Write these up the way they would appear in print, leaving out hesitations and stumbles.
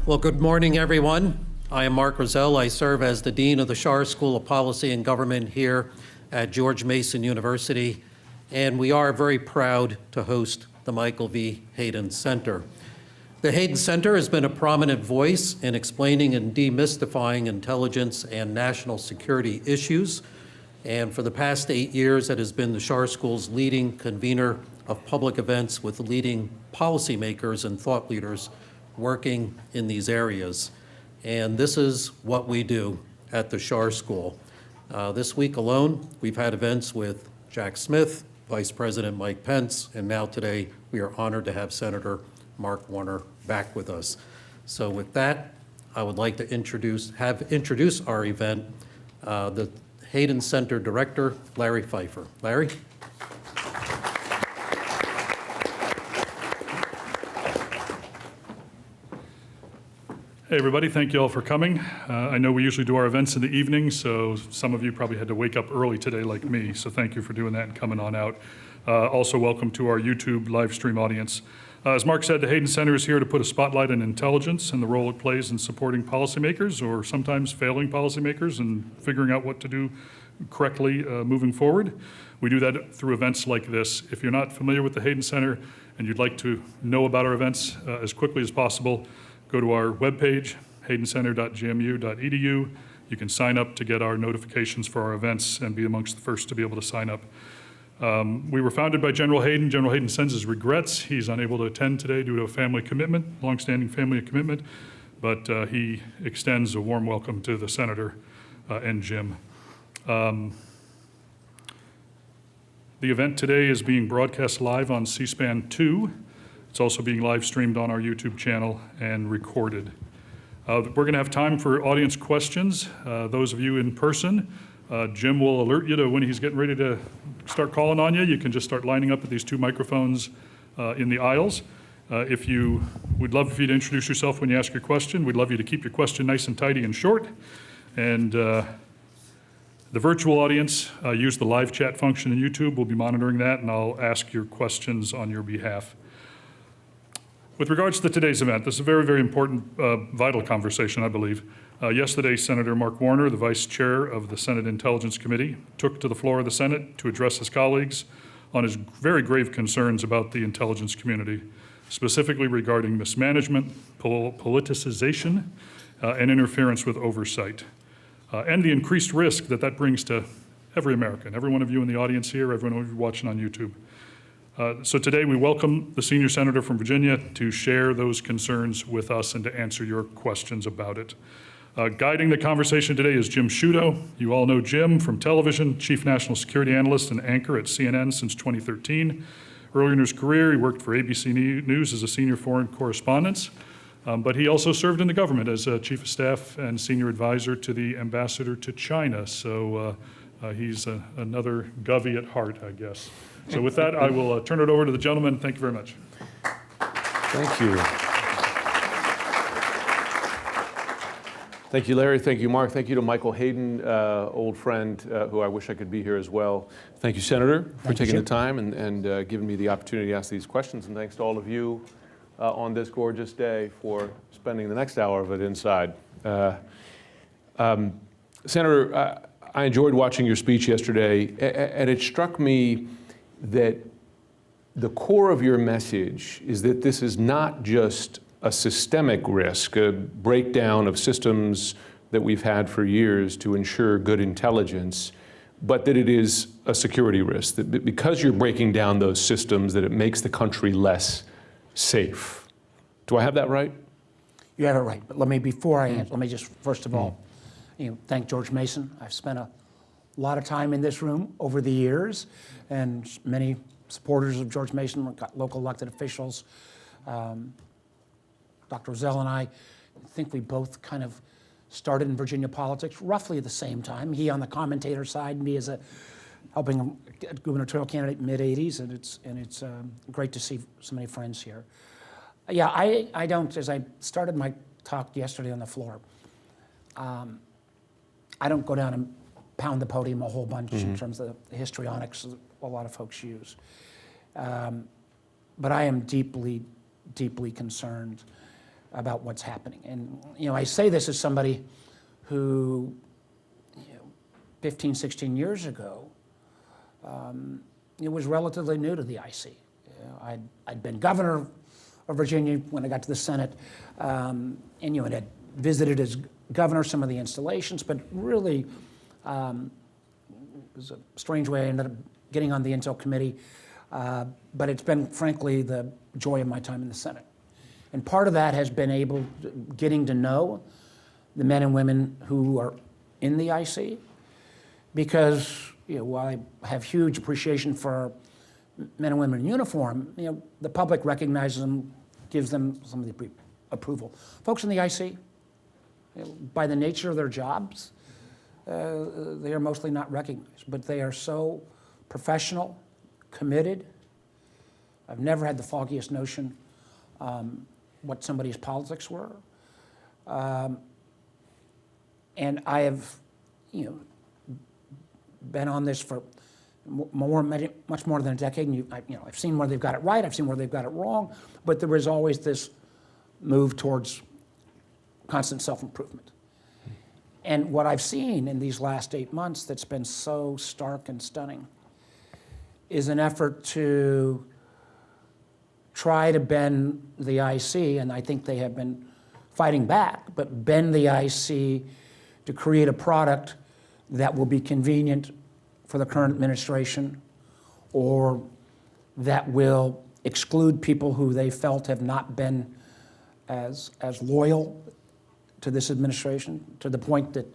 Well, good morning, everyone. I am Mark Rozelle. I serve as the Dean of the Schar School of Policy and Government here at George Mason University, and we are very proud to host the Michael V. Hayden Center. The Hayden Center has been a prominent voice in explaining and demystifying intelligence and national security issues, and for the past 8 years, it has been the Schar School's leading convener of public events with leading policymakers and thought leaders working in these areas. And this is what we do at the Schar School. This week alone, we've had events with Jack Smith, Vice President Mike Pence, and now today we are honored to have Senator Mark Warner back with us. So with that, I would like to introduce our event, the Hayden Center Director, Larry Pfeiffer. Larry? Hey everybody, thank you all for coming. I know we usually do our events in the evening, so some of you probably had to wake up early today like me, so thank you for doing that and coming on out. Also welcome to our YouTube live stream audience. As Mark said, the Hayden Center is here to put a spotlight on intelligence and the role it plays in supporting policymakers or sometimes failing policymakers and figuring out what to do correctly moving forward. We do that through events like this. If you're not familiar with the Hayden Center and you'd like to know about our events as quickly as possible, go to our webpage, haydencenter.gmu.edu. You can sign up to get our notifications for our events and be amongst the first to be able to sign up. We were founded by General Hayden. General Hayden sends his regrets. He's unable to attend today due to a family commitment, longstanding family commitment, but he extends a warm welcome to the Senator and Jim. The event today is being broadcast live on C-SPAN 2. It's also being live streamed on our YouTube channel and recorded. We're going to have time for audience questions. Those of you in person, Jim will alert you to when he's getting ready to start calling on you. You can just start lining up at these two microphones in the aisles. We'd love for you to introduce yourself when you ask your question. We'd love you to keep your question nice and tidy and short. And the virtual audience, use the live chat function in YouTube. We'll be monitoring that, and I'll ask your questions on your behalf. With regards to today's event, this is a very, very important, vital conversation, I believe. Yesterday, Senator Mark Warner, the Vice Chair of the Senate Intelligence Committee, took to the floor of the Senate to address his colleagues on his very grave concerns about the intelligence community, specifically regarding mismanagement, politicization, and interference with oversight, and the increased risk that brings to every American, every one of you in the audience here, every one of you watching on YouTube. So today we welcome the senior senator from Virginia to share those concerns with us and to answer your questions about it. Guiding the conversation today is Jim Sciutto. You all know Jim from television, chief national security analyst and anchor at CNN since 2013. Earlier in his career, he worked for ABC News as a senior foreign correspondent, but he also served in the government as a chief of staff and senior advisor to the ambassador to China. So he's another Govey at heart, I guess. So with that, I will turn it over to the gentleman. Thank you very much. Thank you. Thank you, Larry. Thank you, Mark. Thank you to Michael Hayden, old friend, who I wish I could be here as well. Thank you, Senator, for taking the time and giving me the opportunity to ask these questions. And thanks to all of you on this gorgeous day for spending the next hour of it inside. Senator, I enjoyed watching your speech yesterday, and it struck me that the core of your message is that this is not just a systemic risk, a breakdown of systems that we've had for years to ensure good intelligence, but that it is a security risk, that because you're breaking down those systems, that it makes the country less safe. Do I have that right? You have it right, but let me just first of all, thank George Mason. I've spent a lot of time in this room over the years, and many supporters of George Mason, local elected officials. Dr. Rozelle and I think we both kind of started in Virginia politics roughly at the same time. He on the commentator side, me as helping a gubernatorial candidate in mid-'80s, and it's great to see so many friends here. Yeah, I don't, as I started my talk yesterday on the floor, I don't go down and pound the podium a whole bunch in terms of the histrionics that a lot of folks use. But I am deeply, deeply concerned about what's happening. And, I say this as somebody who, 15, 16 years ago, it was relatively new to the IC. I'd been governor of Virginia when I got to the Senate, and had visited as governor some of the installations, but really, it was a strange way I ended up getting on the Intel Committee, but it's been, frankly, the joy of my time in the Senate. And part of that has been getting to know the men and women who are in the IC, because while I have huge appreciation for men and women in uniform, the public recognizes them, gives them some of the approval. Folks in the IC, by the nature of their jobs, they are mostly not recognized, but they are so professional, committed. I've never had the foggiest notion what somebody's politics were. And I have, been on this for much more than a decade, and I've seen where they've got it right, I've seen where they've got it wrong, but there is always this move towards constant self-improvement. And what I've seen in these last 8 months that's been so stark and stunning is an effort to try to bend the IC, and I think they have been fighting back, but bend the IC to create a product that will be convenient for the current administration, or that will exclude people who they felt have not been as loyal to this administration, to the point that,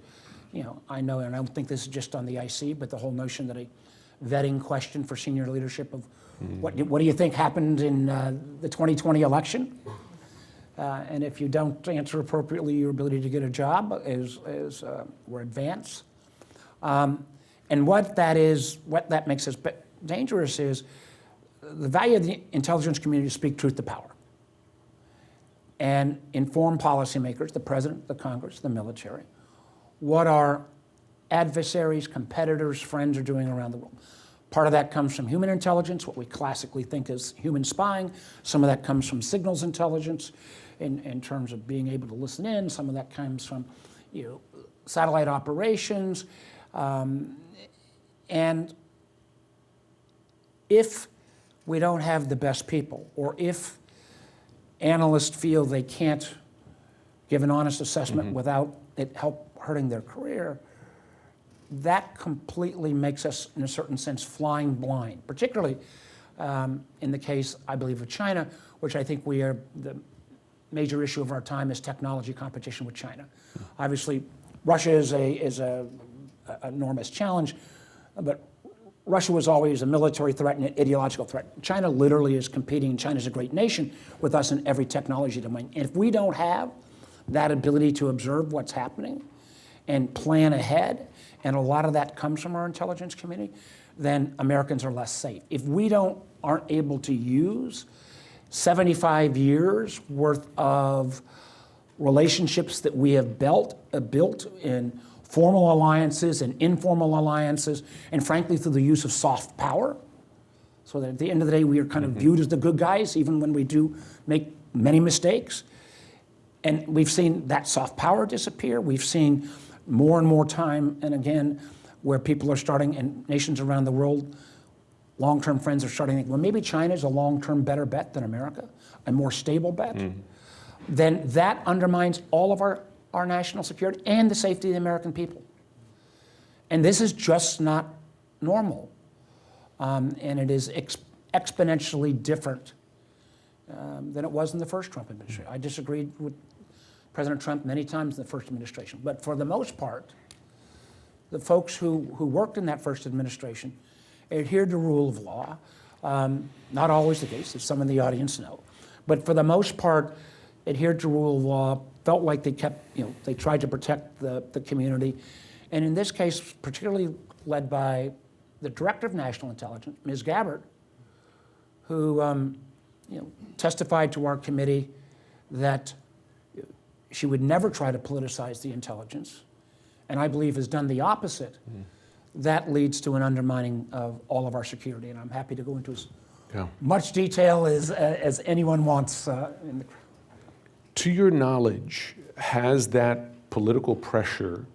I know, and I don't think this is just on the IC, but the whole notion that a vetting question for senior leadership of what do you think happened in the 2020 election? And if you don't answer appropriately, your ability to get a job is or advance. And what that makes us dangerous is the value of the intelligence community to speak truth to power and inform policymakers, the president, the Congress, the military, what our adversaries, competitors, friends are doing around the world. Part of that comes from human intelligence, what we classically think is human spying. Some of that comes from signals intelligence in terms of being able to listen in. Some of that comes from satellite operations. And if we don't have the best people, or if analysts feel they can't give an honest assessment without it hurting their career, that completely makes us, in a certain sense, flying blind, particularly in the case, I believe, of China, which I think the major issue of our time is technology competition with China. Obviously, Russia is an enormous challenge, but Russia was always a military threat and an ideological threat. China literally is competing, and China's a great nation, with us in every technology domain. And if we don't have that ability to observe what's happening and plan ahead, and a lot of that comes from our intelligence community, then Americans are less safe. If we aren't able to use 75 years worth of relationships that we have built in formal alliances and informal alliances, and frankly through the use of soft power, so that at the end of the day we are kind of viewed as the good guys even when we do make many mistakes. And we've seen that soft power disappear. We've seen more and more time and again where people are starting, and nations around the world, long-term friends are starting to think, well, maybe China's a long-term better bet than America, a more stable bet. Then that undermines all of our national security and the safety of the American people. And this is just not normal. And it is exponentially different than it was in the first Trump administration. I disagreed with President Trump many times in the first administration. But for the most part, the folks who worked in that first administration adhered to rule of law. Not always the case, as some in the audience know. But for the most part, adhered to rule of law, felt like they they tried to protect the community. And in this case, particularly led by the Director of National Intelligence, Ms. Gabbard, who testified to our committee that she would never try to politicize the intelligence, and I believe has done the opposite. That leads to an undermining of all of our security, and I'm happy to go into as much detail as anyone wants. To your knowledge, has that political pressure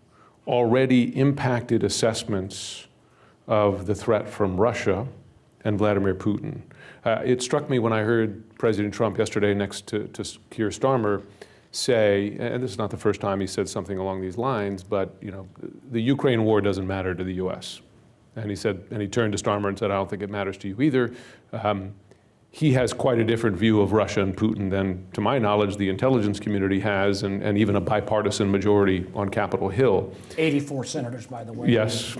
already impacted assessments of the threat from Russia and Vladimir Putin? It struck me when I heard President Trump yesterday next to Keir Starmer say, and this is not the first time he said something along these lines, but the Ukraine war doesn't matter to the U.S. And he said, and he turned to Starmer and said, I don't think it matters to you either. He has quite a different view of Russia and Putin than, to my knowledge, the intelligence community has, and even a bipartisan majority on Capitol Hill. 84 senators, by the way. Yes.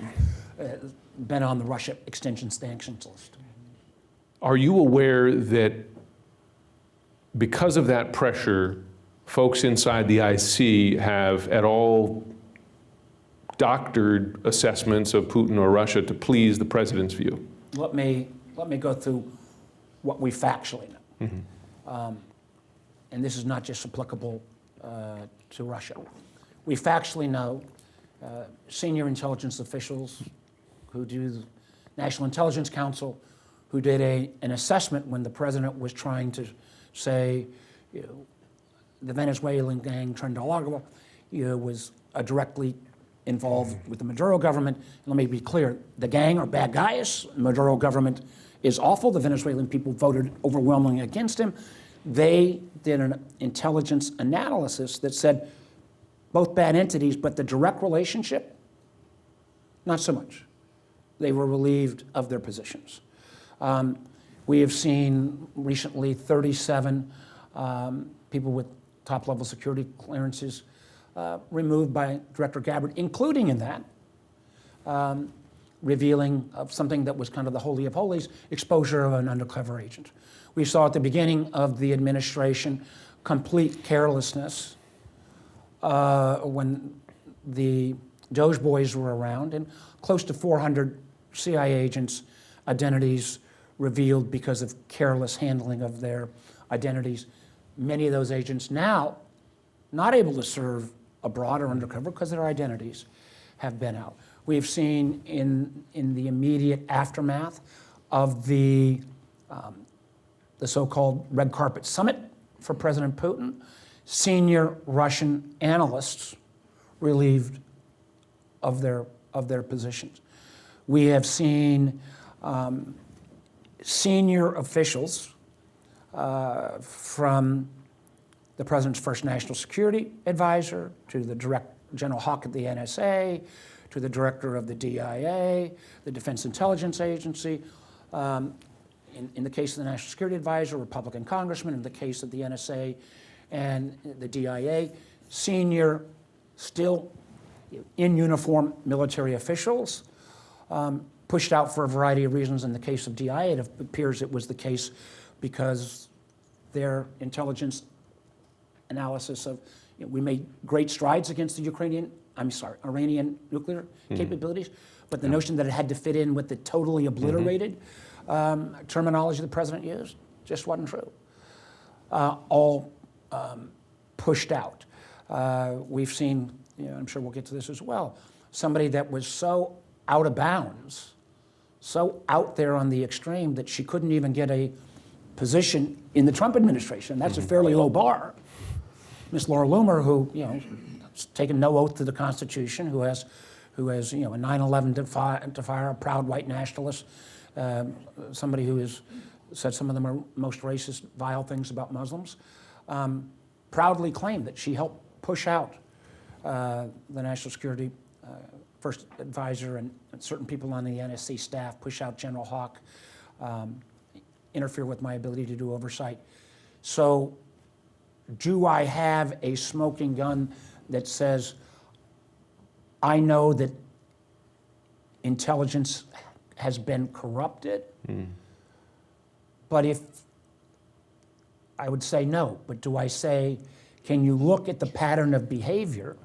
Been on the Russia extension sanctions list. Are you aware that because of that pressure, folks inside the IC have at all doctored assessments of Putin or Russia to please the president's view? Let me go through what we factually know. Mm-hmm. And this is not just applicable to Russia. We factually know senior intelligence officials who do the National Intelligence Council, who did an assessment when the president was trying to say, the Venezuelan gang Trindalagua was directly involved with the Maduro government. And let me be clear, the gang are bad guys. The Maduro government is awful. The Venezuelan people voted overwhelmingly against him. They did an intelligence analysis that said both bad entities, but the direct relationship, not so much. They were relieved of their positions. We have seen recently 37 people with top-level security clearances removed by Director Gabbard, including in that revealing of something that was kind of the holy of holies, exposure of an undercover agent. We saw at the beginning of the administration complete carelessness when the Doge boys were around, and close to 400 CIA agents' identities revealed because of careless handling of their identities. Many of those agents now not able to serve abroad or undercover because their identities have been out. We've seen in the immediate aftermath of the so-called red carpet summit for President Putin, senior Russian analysts relieved of their positions. We have seen senior officials from the president's first national security advisor to the General Hawk at the NSA, to the director of the DIA, the Defense Intelligence Agency. In the case of the National Security Advisor, Republican congressman. In the case of the NSA and the DIA, senior, still in uniform military officials, pushed out for a variety of reasons. In the case of DIA, it appears it was the case because their intelligence analysis of, we made great strides against the Iranian nuclear capabilities, but the notion that it had to fit in with the totally obliterated terminology the president used just wasn't true. All pushed out. We've seen, I'm sure we'll get to this as well, somebody that was so out of bounds, so out there on the extreme that she couldn't even get a position in the Trump administration. That's a fairly low bar. Miss Laura Loomer, who has taken no oath to the Constitution, who has a 9/11 defier, a proud white nationalist, somebody who has said some of the most racist, vile things about Muslims, proudly claimed that she helped push out the National Security First Advisor and certain people on the NSC staff, push out General Hawk, interfere with my ability to do oversight. So do I have a smoking gun that says, I know that intelligence has been corrupted? But if I would say no, but do I say, can you look at the pattern of behavior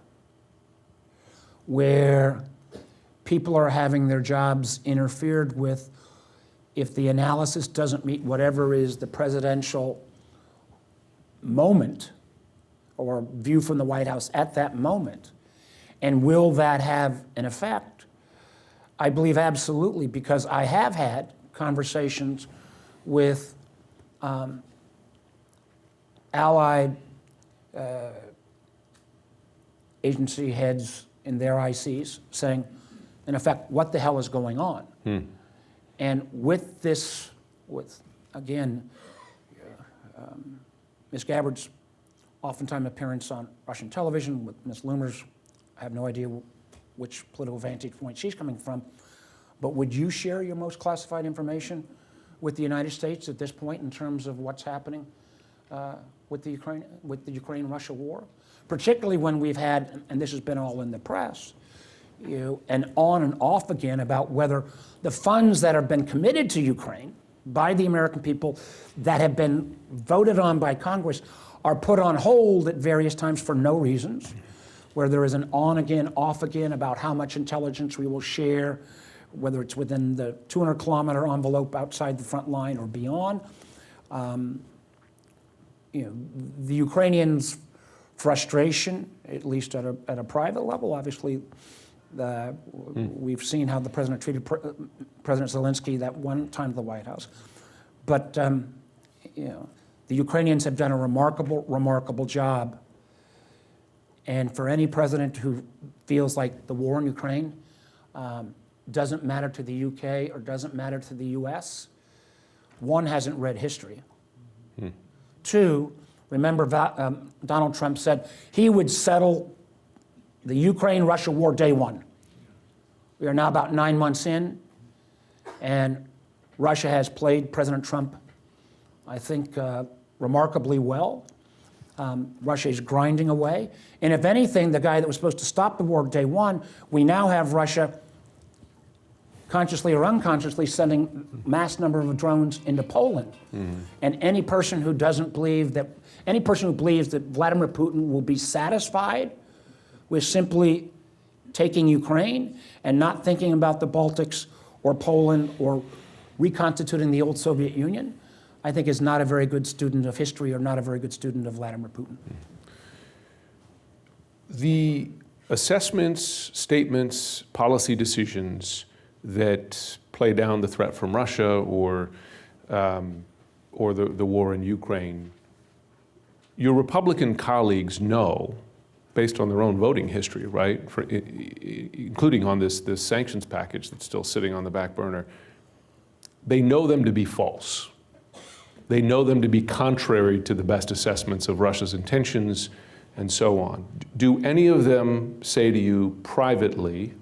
where people are having their jobs interfered with if the analysis doesn't meet whatever is the presidential moment or view from the White House at that moment? And will that have an effect? I believe absolutely, because I have had conversations with allied agency heads in their ICs saying, in effect, what the hell is going on? And with this, again, Ms. Gabbard's oftentimes appearance on Russian television, with Ms. Loomer's, I have no idea which political vantage point she's coming from, but would you share your most classified information with the United States at this point in terms of what's happening with the Ukraine-Russia war? Particularly when we've had, and this has been all in the press, and on and off again about whether the funds that have been committed to Ukraine by the American people that have been voted on by Congress are put on hold at various times for no reasons, where there is an on again, off again about how much intelligence we will share, whether it's within the 200-kilometer envelope outside the front line or beyond. The Ukrainians' frustration, at least at a private level, obviously, we've seen how the president treated President Zelensky that one time at the White House. But the Ukrainians have done a remarkable job. And for any president who feels like the war in Ukraine doesn't matter to the UK or doesn't matter to the US, one, hasn't read history. Two, remember Donald Trump said he would settle the Ukraine-Russia war day one. We are now about 9 months in, and Russia has played President Trump, I think, remarkably well. Russia is grinding away. And if anything, the guy that was supposed to stop the war day one, we now have Russia consciously or unconsciously sending mass number of drones into Poland. And any person who believes that Vladimir Putin will be satisfied with simply taking Ukraine and not thinking about the Baltics or Poland or reconstituting the old Soviet Union, I think is not a very good student of history or not a very good student of Vladimir Putin. The assessments, statements, policy decisions that play down the threat from Russia or the war in Ukraine, your Republican colleagues know, based on their own voting history, right, including on this sanctions package that's still sitting on the back burner, they know them to be false. They know them to be contrary to the best assessments of Russia's intentions and so on. Do any of them say to you privately,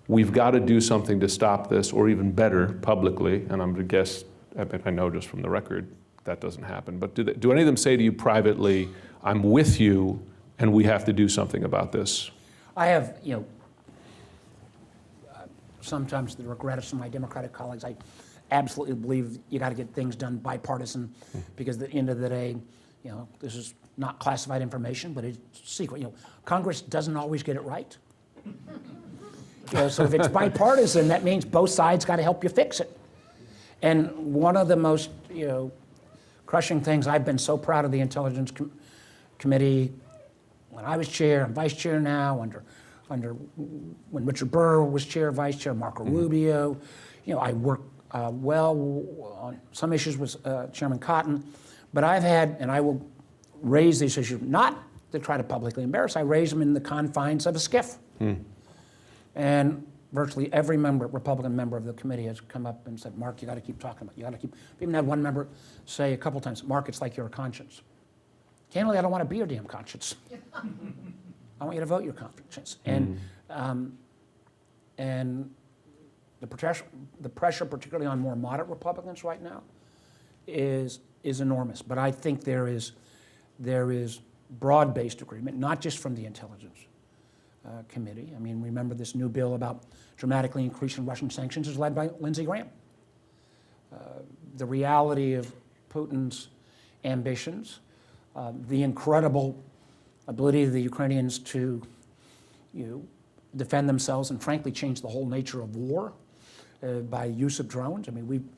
we've got to do something to stop this, or even better, publicly, and I'm going to guess, I know just from the record that doesn't happen, but do any of them say to you privately, I'm with you and we have to do something about this? I have, sometimes the regret of some of my Democratic colleagues, I absolutely believe you got to get things done bipartisan, because at the end of the day, this is not classified information, but it's secret. Congress doesn't always get it right. So if it's bipartisan, that means both sides got to help you fix it. And one of the most, crushing things, I've been so proud of the Intelligence Committee when I was chair and vice chair now, when Richard Burr was chair, vice chair, Marco Rubio. I worked well on some issues with Chairman Cotton, but I've had, and I will raise these issues, not to try to publicly embarrass, I raise them in the confines of a skiff. And virtually every Republican member of the committee has come up and said, Mark, you got to keep talking about it. You got to keep. We even had one member say a couple times, Mark, it's like you're a conscience. Candidly, I don't want to be your damn conscience. I want you to vote your conscience. And the pressure, particularly on more moderate Republicans right now, is enormous. But I think there is broad-based agreement, not just from the Intelligence Committee. I mean, remember this new bill about dramatically increasing Russian sanctions is led by Lindsey Graham. The reality of Putin's ambitions, the incredible ability of the Ukrainians to defend themselves and frankly change the whole nature of war by use of drones. I mean,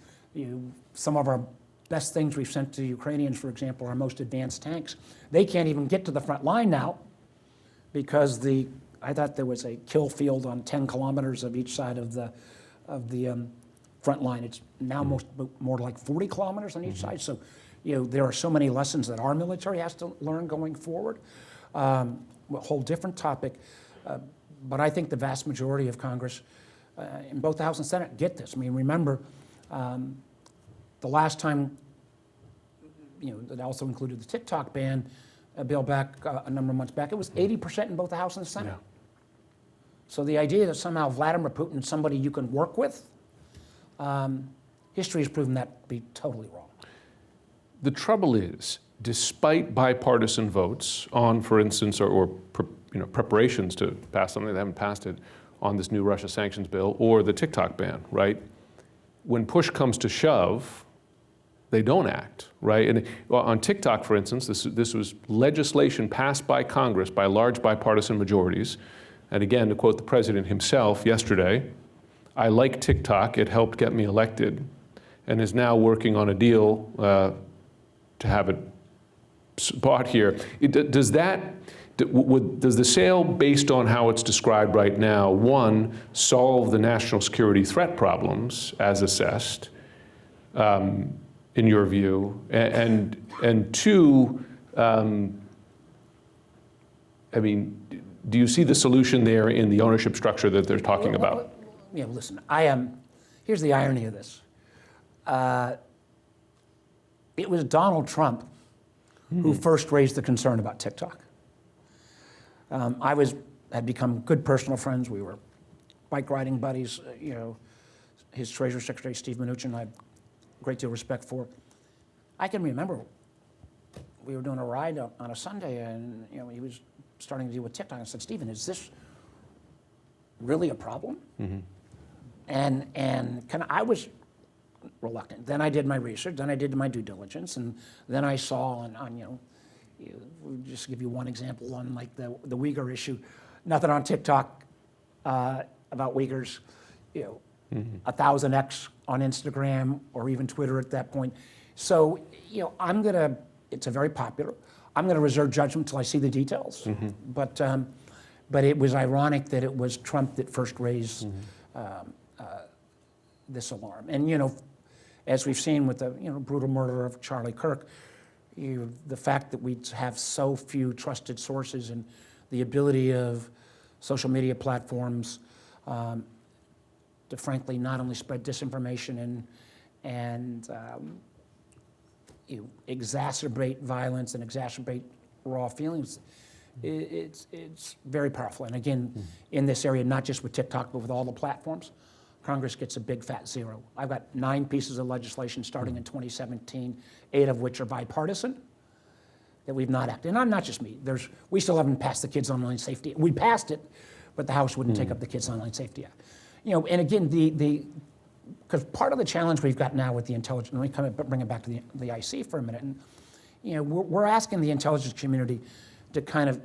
some of our best things we've sent to the Ukrainians, for example, our most advanced tanks, they can't even get to the front line now because I thought there was a kill field on 10 kilometers of each side of the front line. It's now more like 40 kilometers on each side. So, there are so many lessons that our military has to learn going forward. A whole different topic. But I think the vast majority of Congress, in both the House and Senate, get this. I mean, remember, the last time, that also included the TikTok ban, a bill back a number of months back, it was 80% in both the House and the Senate. Yeah. So the idea that somehow Vladimir Putin is somebody you can work with, history has proven that to be totally wrong. The trouble is, despite bipartisan votes on, for instance, or preparations to pass something, they haven't passed it, on this new Russia sanctions bill or the TikTok ban, right? When push comes to shove, they don't act, right? And on TikTok, for instance, this was legislation passed by Congress by large bipartisan majorities. And again, to quote the president himself yesterday, "I like TikTok, it helped get me elected," and is now working on a deal to have it bought here. Does the sale, based on how it's described right now, one, solve the national security threat problems as assessed, in your view, and two, do you see the solution there in the ownership structure that they're talking about? Yeah, listen, here's the irony of this. It was Donald Trump who first raised the concern about TikTok. Had become good personal friends. We were bike riding buddies. His Treasury Secretary, Steve Mnuchin, I have a great deal of respect for. I can remember we were doing a ride on a Sunday, and he was starting to deal with TikTok. I said, "Stephen, is this really a problem?" And I was reluctant. Then I did my research. Then I did my due diligence, and then I saw on just to give you one example, on like the Uyghur issue, nothing on TikTok about Uyghurs, 1,000x on Instagram or even Twitter at that point. So, it's a very popular. I'm gonna reserve judgment until I see the details. But it was ironic that it was Trump that first raised this alarm. And as we've seen with the brutal murder of Charlie Kirk, the fact that we have so few trusted sources and the ability of social media platforms to frankly not only spread disinformation and exacerbate violence and exacerbate raw feelings, it's very powerful. And again, in this area, not just with TikTok, but with all the platforms, Congress gets a big fat zero. I've got 9 pieces of legislation starting in 2017, 8 of which are bipartisan, that we've not acted. And not just me. We still haven't passed the Kids Online Safety. We passed it, but the House wouldn't take up the Kids Online Safety Act. And again, because part of the challenge we've got now with the intelligence, let me bring it back to the IC for a minute. And we're asking the intelligence community to kind of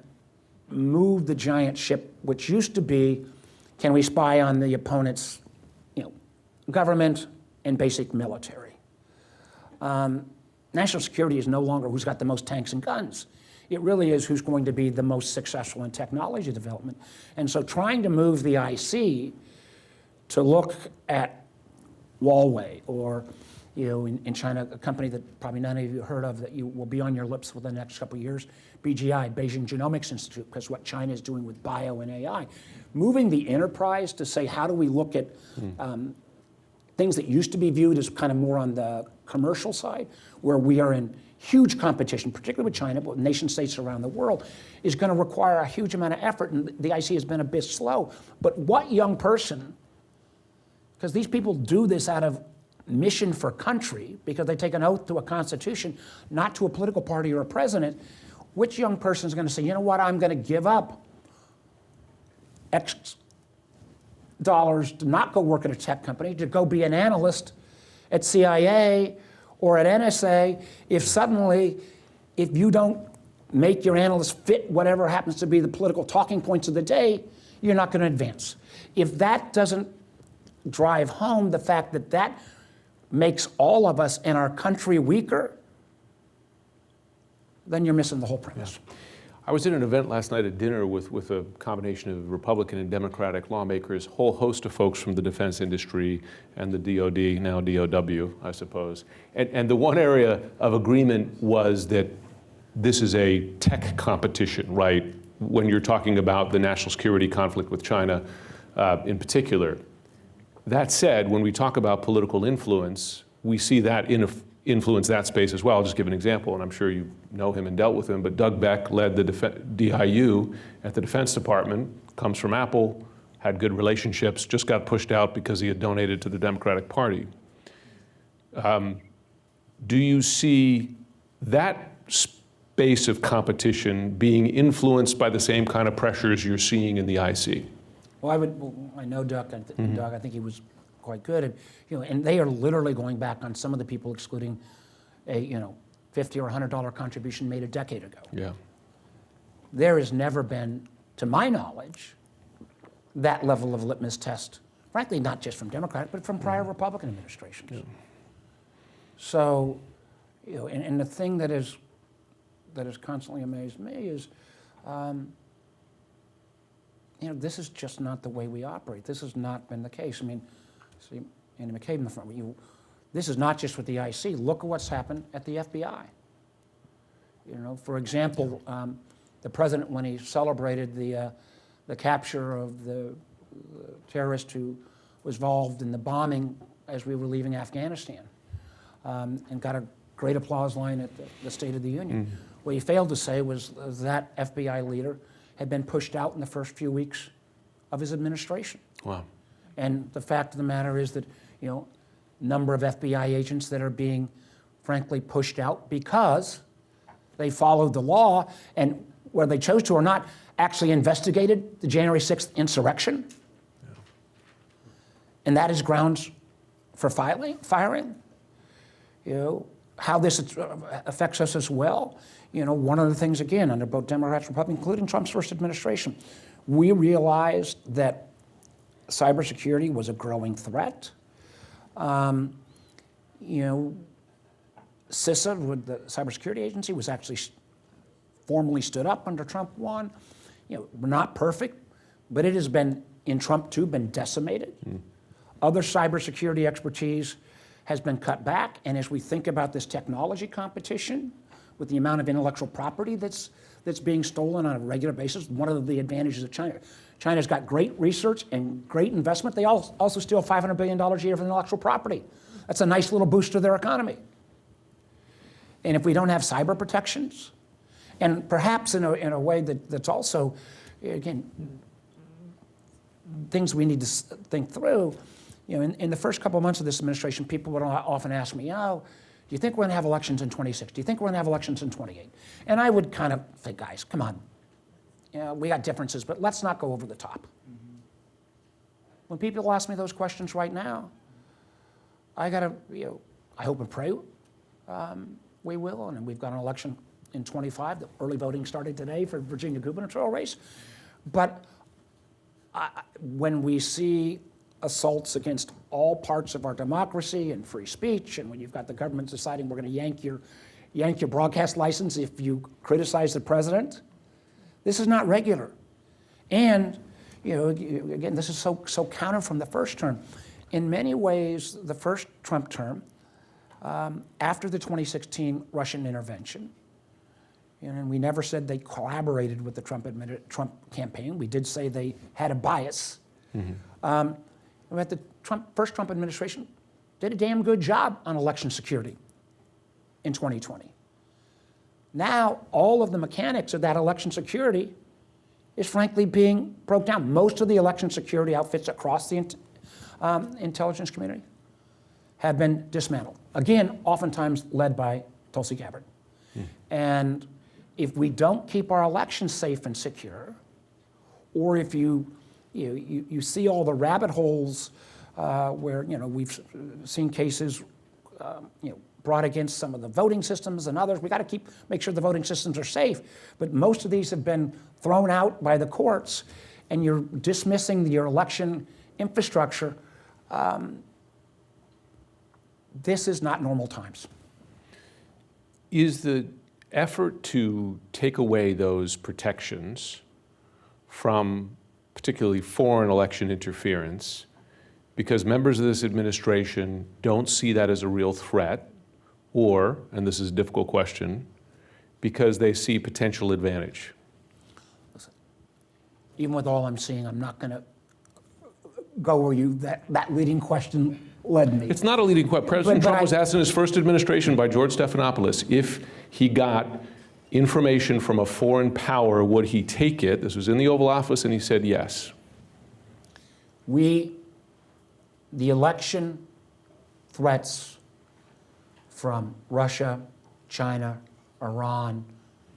move the giant ship, which used to be, can we spy on the opponent's government and basic military. National security is no longer who's got the most tanks and guns. It really is who's going to be the most successful in technology development. And so trying to move the IC to look at Huawei or in China, a company that probably none of you heard of that you will be on your lips for the next couple of years, BGI, Beijing Genomics Institute, because what China is doing with bio and AI. Moving the enterprise to say, how do we look at things that used to be viewed as kind of more on the commercial side, where we are in huge competition, particularly with China, but with nation states around the world, is going to require a huge amount of effort, and the IC has been a bit slow. But what young person, because these people do this out of mission for country, because they take an oath to a constitution, not to a political party or a president, which young person is going to say, you know what, I'm going to give up X dollars to not go work at a tech company, to go be an analyst at CIA or at NSA, if you don't make your analyst fit whatever happens to be the political talking points of the day, you're not going to advance. If that doesn't drive home the fact that that makes all of us and our country weaker, then you're missing the whole premise. I was at an event last night at dinner with a combination of Republican and Democratic lawmakers, whole host of folks from the defense industry and the DOD, now DOW, I suppose. And the one area of agreement was that this is a tech competition, right? When you're talking about the national security conflict with China in particular. That said, when we talk about political influence, we see that influence that space as well. I'll just give an example, and I'm sure you know him and dealt with him, but Doug Beck led the DIU at the Defense Department, comes from Apple, had good relationships, just got pushed out because he had donated to the Democratic Party. Do you see that space of competition being influenced by the same kind of pressures you're seeing in the IC? Well, I know Doug. Doug, I think he was quite good. And they are literally going back on some of the people excluding a $50 or $100 contribution made a decade ago. Yeah. There has never been, to my knowledge, that level of litmus test. Frankly, not just from Democratic, but from prior Republican administrations. Yeah. So, and the thing that has constantly amazed me is, this is just not the way we operate. This has not been the case. I mean, see Andy McCabe in the front. This is not just with the IC. Look at what's happened at the FBI. For example, the president, when he celebrated the capture of the terrorist who was involved in the bombing as we were leaving Afghanistan, and got a great applause line at the State of the Union. Mm-hmm. What he failed to say was that FBI leader had been pushed out in the first few weeks of his administration. Wow. And the fact of the matter is that, number of FBI agents that are being, frankly, pushed out because they followed the law and whether they chose to or not, actually investigated the January 6th insurrection. Yeah. And that is grounds for firing. How this affects us as well. One of the things, again, under both Democrats and Republicans, including Trump's first administration, we realized that cybersecurity was a growing threat. CISA, with the Cybersecurity Agency, was actually formally stood up under Trump 1. We're not perfect, but it has been, in Trump 2, been decimated. Other cybersecurity expertise has been cut back, and as we think about this technology competition, with the amount of intellectual property that's being stolen on a regular basis, one of the advantages of China. China's got great research and great investment. They also steal $500 billion a year of intellectual property. That's a nice little boost to their economy. And if we don't have cyber protections, and perhaps in a way that's also, again, things we need to think through. In the first couple of months of this administration, people would often ask me, do you think we're going to have elections in 26? Do you think we're going to have elections in 28? And I would kind of say, guys, come on. We got differences, but let's not go over the top. Mm-hmm. When people ask me those questions right now, I got to, I hope and pray we will. And we've got an election in 25. The early voting started today for Virginia gubernatorial race. But when we see assaults against all parts of our democracy and free speech, and when you've got the government deciding we're going to yank your broadcast license if you criticize the president, this is not regular. And again, this is so counter from the first term. In many ways, the first Trump term, after the 2016 Russian intervention, and we never said they collaborated with the Trump campaign. We did say they had a bias. Mm-hmm. But the first Trump administration did a damn good job on election security in 2020. Now, all of the mechanics of that election security is frankly being broke down. Most of the election security outfits across the intelligence community have been dismantled. Again, oftentimes led by Tulsi Gabbard. And if we don't keep our elections safe and secure, or if you see all the rabbit holes where we've seen cases brought against some of the voting systems and others. We got to make sure the voting systems are safe. But most of these have been thrown out by the courts, and you're dismissing your election infrastructure. This is not normal times. Is the effort to take away those protections from particularly foreign election interference because members of this administration don't see that as a real threat, or, and this is a difficult question, because they see potential advantage? Even with all I'm seeing, I'm not going to go where that leading question led me. It's not a leading question. President Trump was asked in his first administration by George Stephanopoulos if he got information from a foreign power, would he take it? This was in the Oval Office, and he said yes. The election threats from Russia, China, Iran,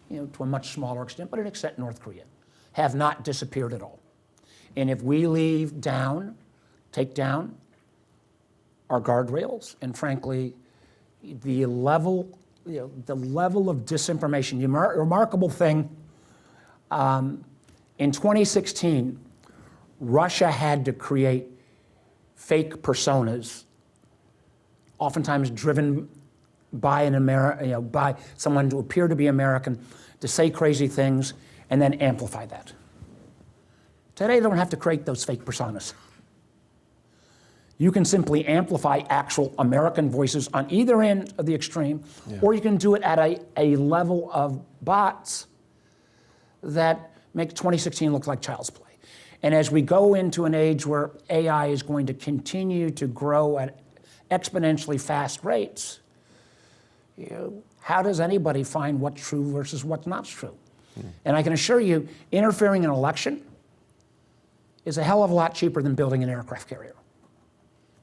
to a much smaller extent, but an extent North Korea, have not disappeared at all. And if we take down our guardrails, and frankly, the level of disinformation, the remarkable thing, in 2016, Russia had to create fake personas, oftentimes driven by by someone to appear to be American, to say crazy things, and then amplify that. Today, they don't have to create those fake personas. You can simply amplify actual American voices on either end of the extreme, or you can do it at a level of bots that make 2016 look like child's play. And as we go into an age where AI is going to continue to grow at exponentially fast rates, how does anybody find what's true versus what's not true? And I can assure you, interfering in an election is a hell of a lot cheaper than building an aircraft carrier.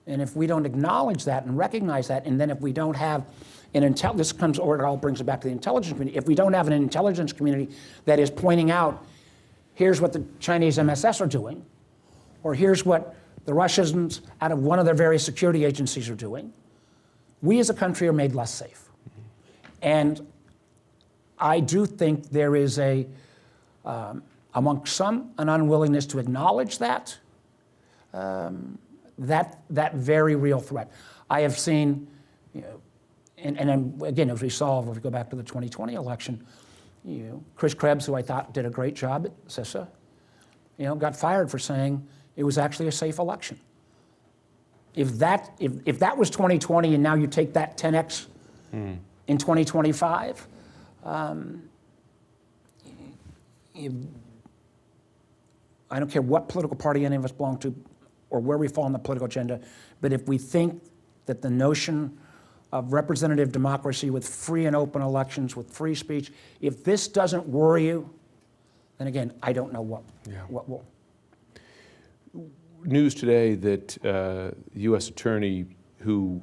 And if we don't acknowledge that and recognize that, and then if we don't have this comes, or it all brings it back to the intelligence community, if we don't have an intelligence community that is pointing out, here's what the Chinese MSS are doing, or here's what the Russians out of one of their various security agencies are doing, we as a country are made less safe. And I do think there is among some, an unwillingness to acknowledge that very real threat. I have seen, and again, as we saw, if we go back to the 2020 election, Chris Krebs, who I thought did a great job at CISA, got fired for saying it was actually a safe election. If that was 2020 and now you take that 10x in 2025, I don't care what political party any of us belong to or where we fall on the political agenda, but if we think that the notion of representative democracy with free and open elections, with free speech, if this doesn't worry you, then again, I don't know what will. News today that U.S. attorney who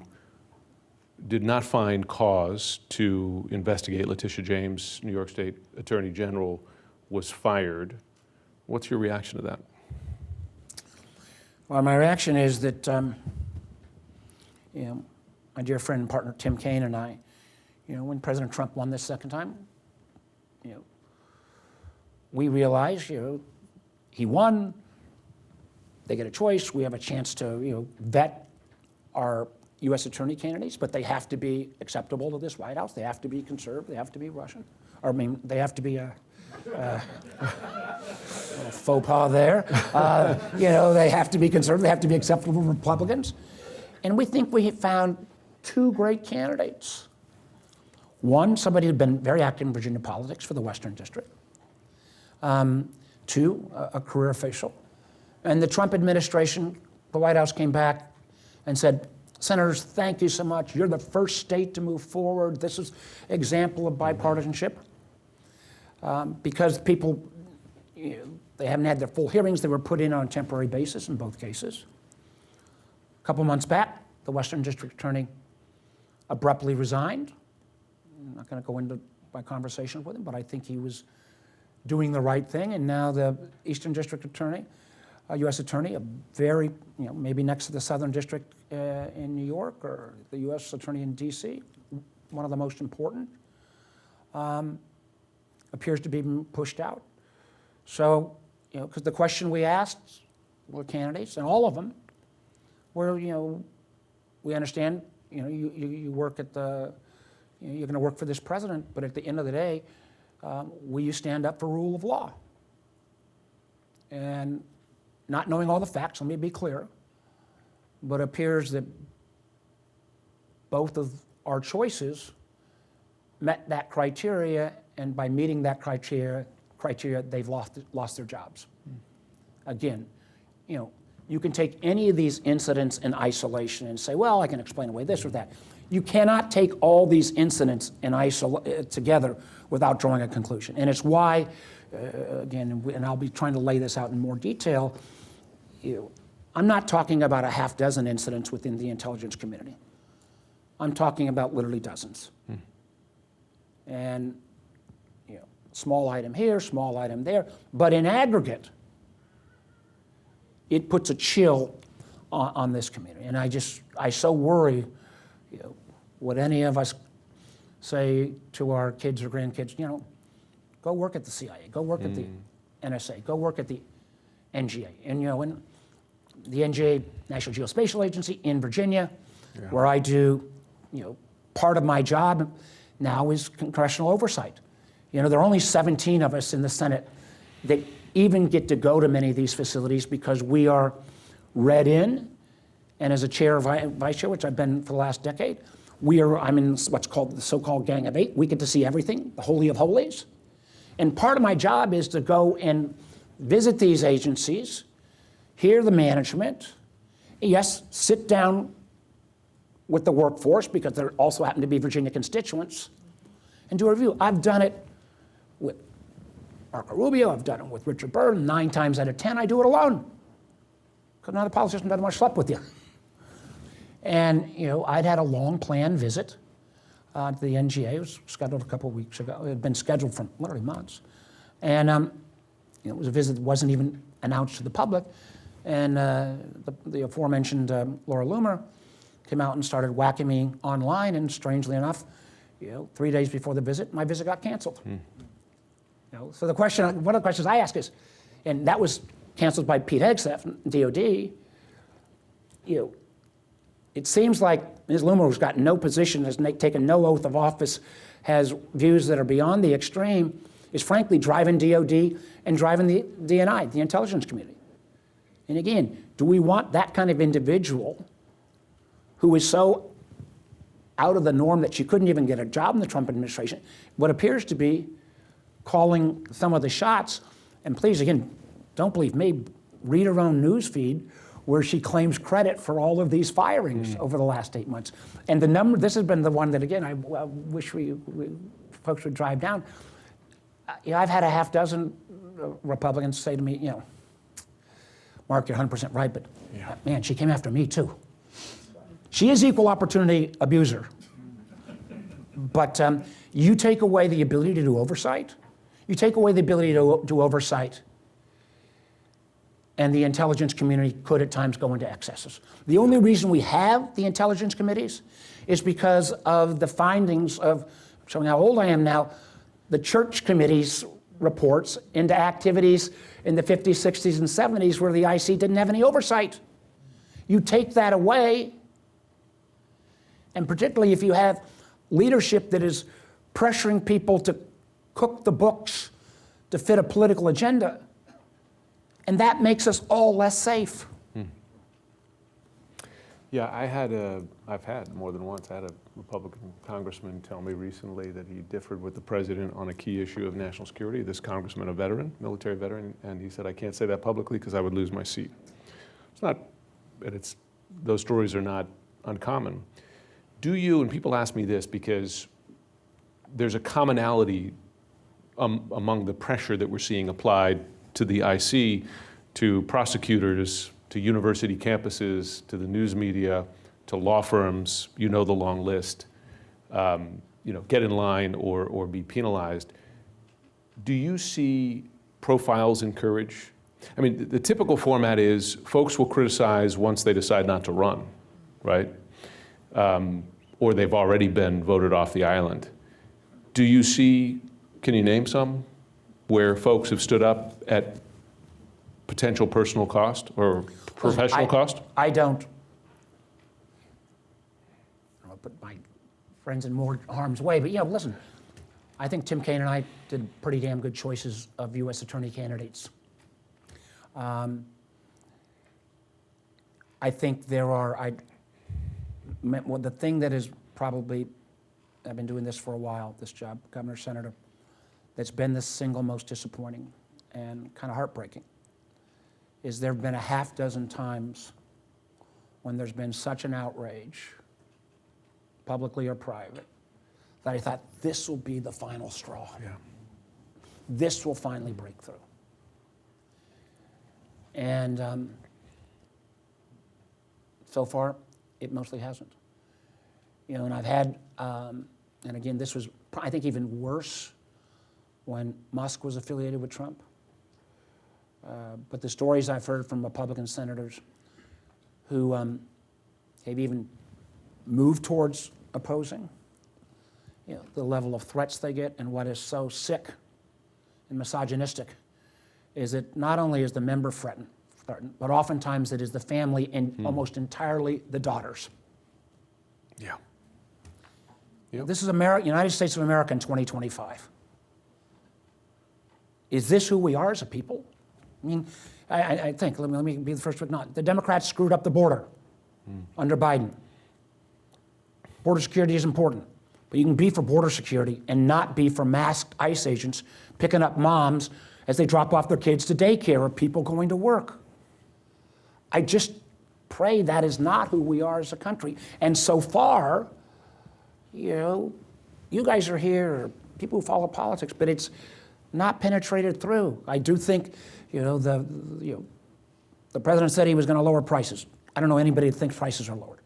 did not find cause to investigate Letitia James, New York State Attorney General, was fired. What's your reaction to that? Well, my reaction is that, my dear friend and partner Tim Kaine and I, when President Trump won this second time, we realized, he won. They get a choice. We have a chance to, vet our U.S. attorney candidates, but they have to be acceptable to this White House. They have to be conservative. They have to be Russian. They have to be a faux pas there. They have to be conservative. They have to be acceptable to Republicans. And we think we have found two great candidates. One, somebody who'd been very active in Virginia politics for the Western District. Two, a career official. And the Trump administration, the White House came back and said, Senators, thank you so much. You're the first state to move forward. This is an example of bipartisanship. Because people, they haven't had their full hearings. They were put in on a temporary basis in both cases. A couple months back, the Western District Attorney abruptly resigned. I'm not going to go into my conversation with him, but I think he was doing the right thing. And now the Eastern District Attorney, a U.S. Attorney, a very, maybe next to the Southern District in New York, or the U.S. Attorney in D.C., one of the most important, appears to be pushed out. So, because the question we asked were candidates, and all of them were, we understand, you work at the you're going to work for this president, but at the end of the day, will you stand up for rule of law? And not knowing all the facts, let me be clear, but it appears that both of our choices met that criteria, and by meeting that criteria, they've lost their jobs. Again, you can take any of these incidents in isolation and say, well, I can explain away this or that. You cannot take all these incidents in together without drawing a conclusion. And it's why, again, and I'll be trying to lay this out in more detail, I'm not talking about a half dozen incidents within the intelligence community. I'm talking about literally dozens. And small item here, small item there, but in aggregate, it puts a chill on this community. And I so worry, would any of us say to our kids or grandkids, go work at the CIA, go work at the NSA, go work at the NGA. And in the NGA, National Geospatial Agency in Virginia, where I do, part of my job now is congressional oversight. There are only 17 of us in the Senate that even get to go to many of these facilities because we are read in, and as a chair or vice chair, which I've been for the last decade, I'm in what's called the so-called Gang of Eight. We get to see everything, the Holy of Holies. And part of my job is to go and visit these agencies, hear the management, yes, sit down with the workforce because there also happen to be Virginia constituents, and do a review. I've done it with Marco Rubio, I've done it with Richard Burr, 9 times out of 10 I do it alone, because another politician doesn't want to sleep with you. And I'd had a long planned visit to the NGA. It was scheduled a couple of weeks ago. It had been scheduled for literally months. And it was a visit that wasn't even announced to the public. And the aforementioned Laura Loomer came out and started whacking me online, and strangely enough, 3 days before the visit, my visit got canceled. So one of the questions I ask is, and that was canceled by Pete Hegseth, DOD, it seems like Ms. Loomer, who's got no position, has taken no oath of office, has views that are beyond the extreme, is frankly driving DOD and driving the DNI, the intelligence community. And again, do we want that kind of individual who is so out of the norm that she couldn't even get a job in the Trump administration, what appears to be calling some of the shots? And please, again, don't believe me, read her own news feed where she claims credit for all of these firings over the last 8 months. And the number, this has been the one that, again, I wish folks would drive down. I've had a half dozen Republicans say to me, Mark, you're 100% right, but man, she came after me too. She is equal opportunity abuser. But you take away the ability to do oversight, you take away the ability to do oversight, and the intelligence community could at times go into excesses. The only reason we have the intelligence committees is because of the findings of, showing how old I am now, the church committee's reports into activities in the 50s, 60s, and 70s where the IC didn't have any oversight. You take that away, and particularly if you have leadership that is pressuring people to cook the books to fit a political agenda, and that makes us all less safe. Yeah, I've had more than once, I had a Republican congressman tell me recently that he differed with the president on a key issue of national security. This congressman, a veteran, military veteran, and he said, I can't say that publicly because I would lose my seat. It's not, and those stories are not uncommon. Do you, and people ask me this because there's a commonality among the pressure that we're seeing applied to the IC, to prosecutors, to university campuses, to the news media, to law firms, the long list, get in line or be penalized. Do you see profiles encourage? I mean, the typical format is folks will criticize once they decide not to run, right? Or they've already been voted off the island. Do you see, can you name some, where folks have stood up at potential personal cost or professional cost? I don't. I'll put my friends in more harm's way. But, listen, I think Tim Kaine and I did pretty damn good choices of U.S. attorney candidates. I think there are, well, the thing that is probably, I've been doing this for a while, this job, governor, senator, that's been the single most disappointing and kind of heartbreaking is there have been a half dozen times when there's been such an outrage, publicly or private, that I thought this will be the final straw. Yeah. This will finally break through. And so far, it mostly hasn't. And I've had, and again, this was, I think, even worse when Musk was affiliated with Trump. But the stories I've heard from Republican senators who have even moved towards opposing, the level of threats they get, and what is so sick and misogynistic is that not only is the member threatened, but oftentimes it is the family and almost entirely the daughters. Yeah. Yep. This is United States of America in 2025. Is this who we are as a people? I mean, I think, let me be the first to acknowledge, the Democrats screwed up the border under Biden. Border security is important, but you can be for border security and not be for masked ICE agents picking up moms as they drop off their kids to daycare or people going to work. I just pray that is not who we are as a country. And so far, you guys are here, or people who follow politics, but it's not penetrated through. I do think, the president said he was going to lower prices. I don't know anybody that thinks prices are lowered.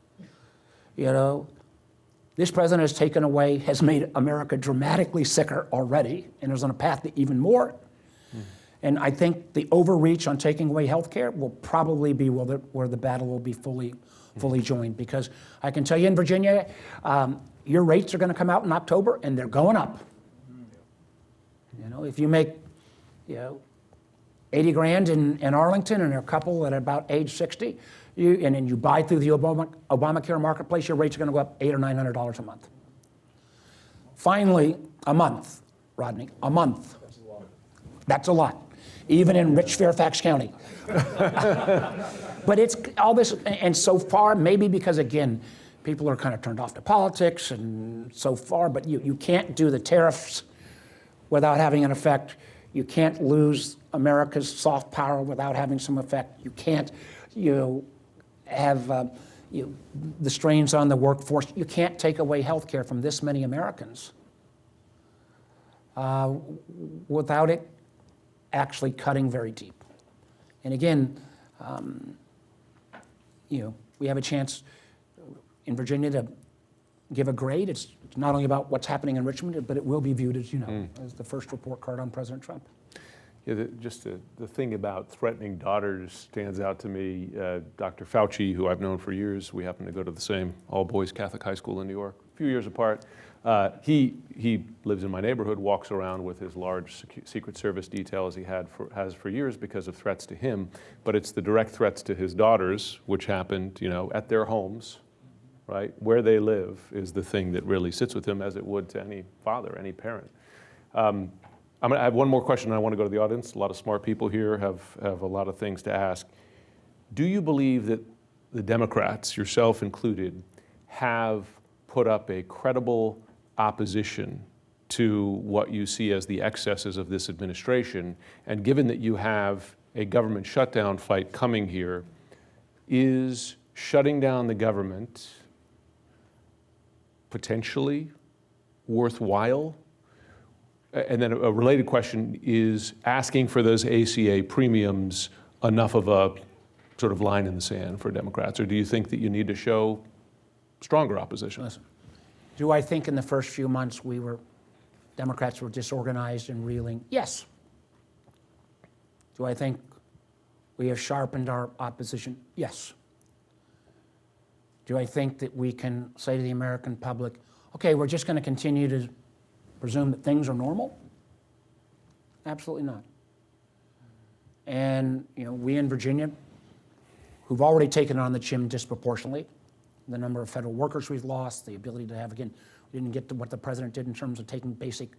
This president has made America dramatically sicker already, and is on a path to even more. And I think the overreach on taking away health care will probably be where the battle will be fully joined. Because I can tell you in Virginia, your rates are going to come out in October, and they're going up. If you make, 80 grand in Arlington and a couple at about age 60, and then you buy through the Obamacare marketplace, your rates are going to go up $800 or $900 a month. Finally, a month, Rodney, a month. That's a lot, even in rich Fairfax County. But it's all this, and so far, maybe because, again, people are kind of turned off to politics, and so far, but you can't do the tariffs without having an effect. You can't lose America's soft power without having some effect. You can't, have the strains on the workforce. You can't take away health care from this many Americans without it actually cutting very deep. And again, we have a chance in Virginia to give a grade. It's not only about what's happening in Richmond, but it will be viewed as, as the first report card on President Trump. Yeah, just the thing about threatening daughters stands out to me. Dr. Fauci, who I've known for years, we happen to go to the same all-boys Catholic high school in New York, a few years apart. He lives in my neighborhood, walks around with his large Secret Service detail as he has for years because of threats to him. But it's the direct threats to his daughters, which happened, at their homes, right? Where they live is the thing that really sits with him, as it would to any father, any parent. I have one more question, and I want to go to the audience. A lot of smart people here have a lot of things to ask. Do you believe that the Democrats, yourself included, have put up a credible opposition to what you see as the excesses of this administration? And given that you have a government shutdown fight coming here, is shutting down the government potentially worthwhile? And then a related question is asking for those ACA premiums enough of a sort of line in the sand for Democrats, or do you think that you need to show stronger opposition? Listen, do I think in the first few months Democrats were disorganized and reeling? Yes. Do I think we have sharpened our opposition? Yes. Do I think that we can say to the American public, okay, we're just going to continue to presume that things are normal? Absolutely not. And we in Virginia, who've already taken it on the chin disproportionately, the number of federal workers we've lost, the ability to have, again, we didn't get to what the president did in terms of taking basic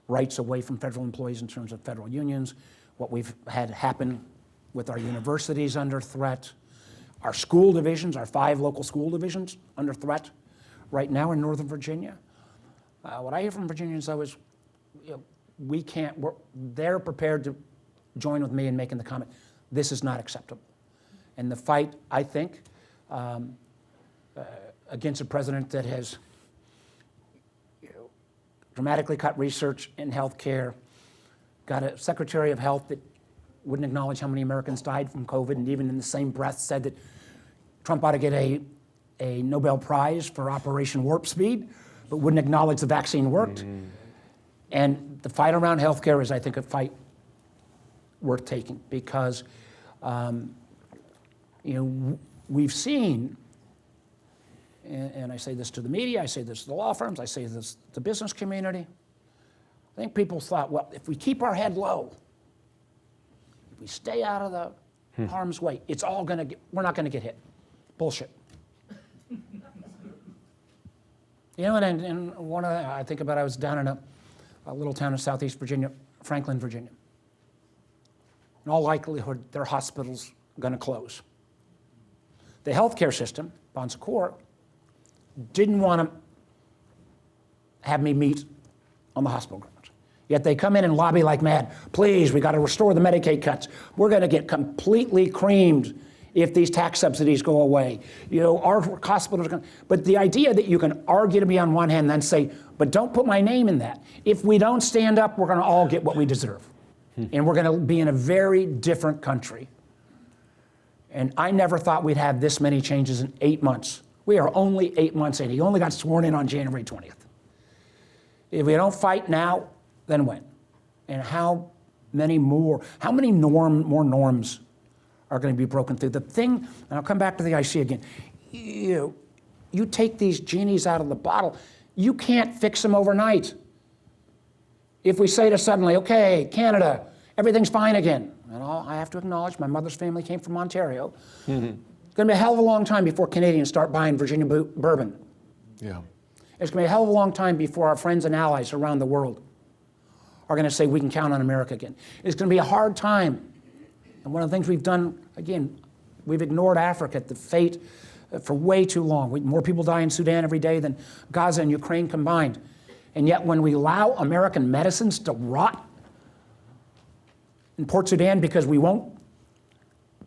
rights away from federal employees in terms of federal unions, what we've had happen with our universities under threat, our school divisions, our 5 local school divisions under threat right now in Northern Virginia. What I hear from Virginians, though, is they're prepared to join with me in making the comment, this is not acceptable. And the fight, I think, against a president that has dramatically cut research in healthcare, got a Secretary of Health that wouldn't acknowledge how many Americans died from COVID, and even in the same breath said that Trump ought to get a Nobel Prize for Operation Warp Speed, but wouldn't acknowledge the vaccine worked. And the fight around healthcare is, I think, a fight worth taking because, we've seen, and I say this to the media, I say this to the law firms, I say this to the business community. I think people thought, well, if we keep our head low, if we stay out of the harm's way, it's all going to we're not going to get hit. Bullshit. And one of the, I think about, I was down in a little town in southeast Virginia, Franklin, Virginia. In all likelihood, their hospital's going to close. The healthcare system, Bon Secours, didn't want to have me meet on the hospital grounds. Yet they come in and lobby like mad. Please, we got to restore the Medicaid cuts. We're going to get completely creamed if these tax subsidies go away. Our hospitals are going to, but the idea that you can argue to me on one hand, then say, but don't put my name in that. If we don't stand up, we're going to all get what we deserve. And we're going to be in a very different country. And I never thought we'd have this many changes in 8 months. We are only 8 months in. He only got sworn in on January 20th. If we don't fight now, then when? And how many more norms are going to be broken through? The thing, and I'll come back to the IC again, you take these genies out of the bottle, you can't fix them overnight. If we say to suddenly, okay, Canada, everything's fine again, and I have to acknowledge my mother's family came from Ontario, it's going to be a hell of a long time before Canadians start buying Virginia bourbon. Yeah. It's going to be a hell of a long time before our friends and allies around the world are going to say we can count on America again. It's going to be a hard time. And one of the things we've done, again, we've ignored Africa, the fate, for way too long. More people die in Sudan every day than Gaza and Ukraine combined. And yet when we allow American medicines to rot in Port Sudan because we won't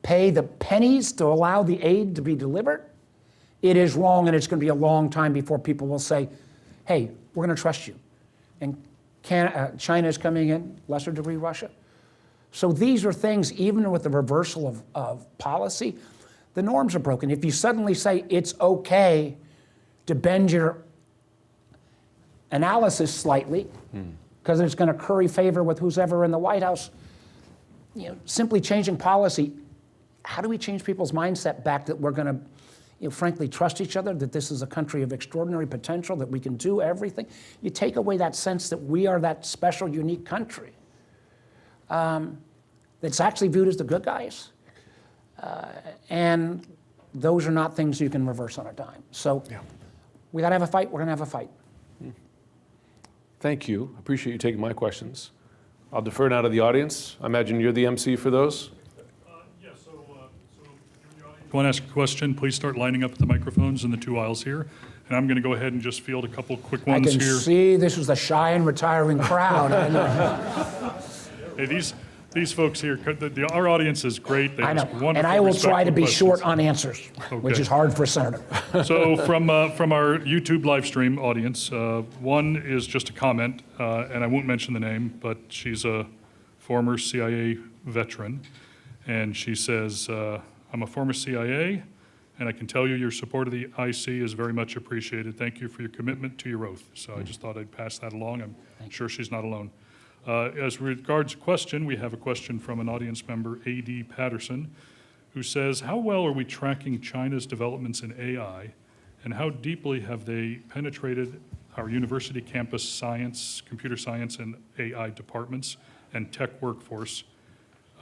pay the pennies to allow the aid to be delivered, it is wrong, and it's going to be a long time before people will say, hey, we're going to trust you. And China is coming in, lesser degree Russia. So these are things, even with the reversal of policy, the norms are broken. If you suddenly say it's okay to bend your analysis slightly, because it's going to curry favor with who's ever in the White House, simply changing policy, how do we change people's mindset back that we're going to, frankly, trust each other, that this is a country of extraordinary potential, that we can do everything? You take away that sense that we are that special, unique country that's actually viewed as the good guys. And those are not things you can reverse on a dime. So we got to have a fight. We're going to have a fight. Thank you. I appreciate you taking my questions. I'll defer now to the audience. I imagine you're the MC for those. Yeah, so if you want to ask a question, please start lining up at the microphones in the 2 aisles here. And I'm going to go ahead and just field a couple quick I ones can here. see this was the shy and retiring crowd. Hey, these folks here, our audience is great. They I know, ask wonderful, and I will try to respectful be questions. short on answers, which Okay. is hard for a senator. So from our YouTube live stream audience, one is just a comment, and I won't mention the name, but she's a former CIA veteran, and she says, I'm a former CIA, and I can tell you your support of the IC is very much appreciated. Thank you for your commitment to your oath. So I just thought I'd pass that along. I'm sure she's not alone. As regards question, we have a question from an audience member, A.D. Patterson, who says, how well are we tracking China's developments in AI, and how deeply have they penetrated our university campus science, computer science, and AI departments and tech workforce?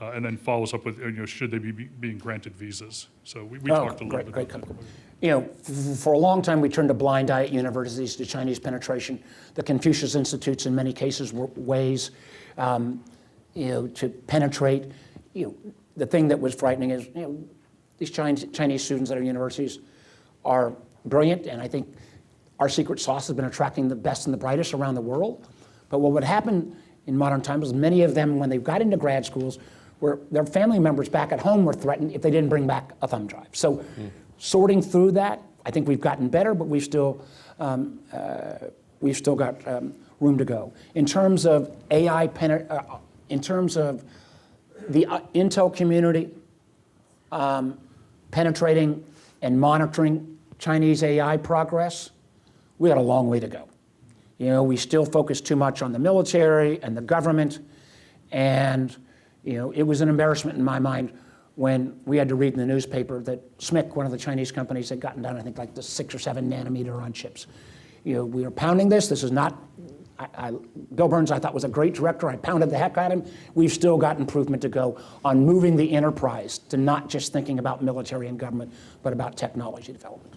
And then follows up with, should they be being granted visas? So we talked a little bit great about that. comment. For a long time, we turned a blind eye at universities to Chinese penetration. The Confucius Institutes, in many cases, were ways, to penetrate. The thing that was frightening is, these Chinese students at our universities are brilliant, and I think our secret sauce has been attracting the best and the brightest around the world. But what would happen in modern times is many of them, when they got into grad schools, where their family members back at home were threatened if they didn't bring back a thumb drive. So sorting through that, I think we've gotten better, but we've still got room to go. In terms of AI, in terms of the intel community penetrating and monitoring Chinese AI progress, we got a long way to go. We still focus too much on the military and the government, and it was an embarrassment in my mind when we had to read in the newspaper that SMIC, one of the Chinese companies, had gotten down, I think, like the 6 or 7 nanometer on chips. We are pounding this. This is not, Bill Burns, I thought, was a great director. I pounded the heck out of him. We've still got improvement to go on moving the enterprise to not just thinking about military and government, but about technology development.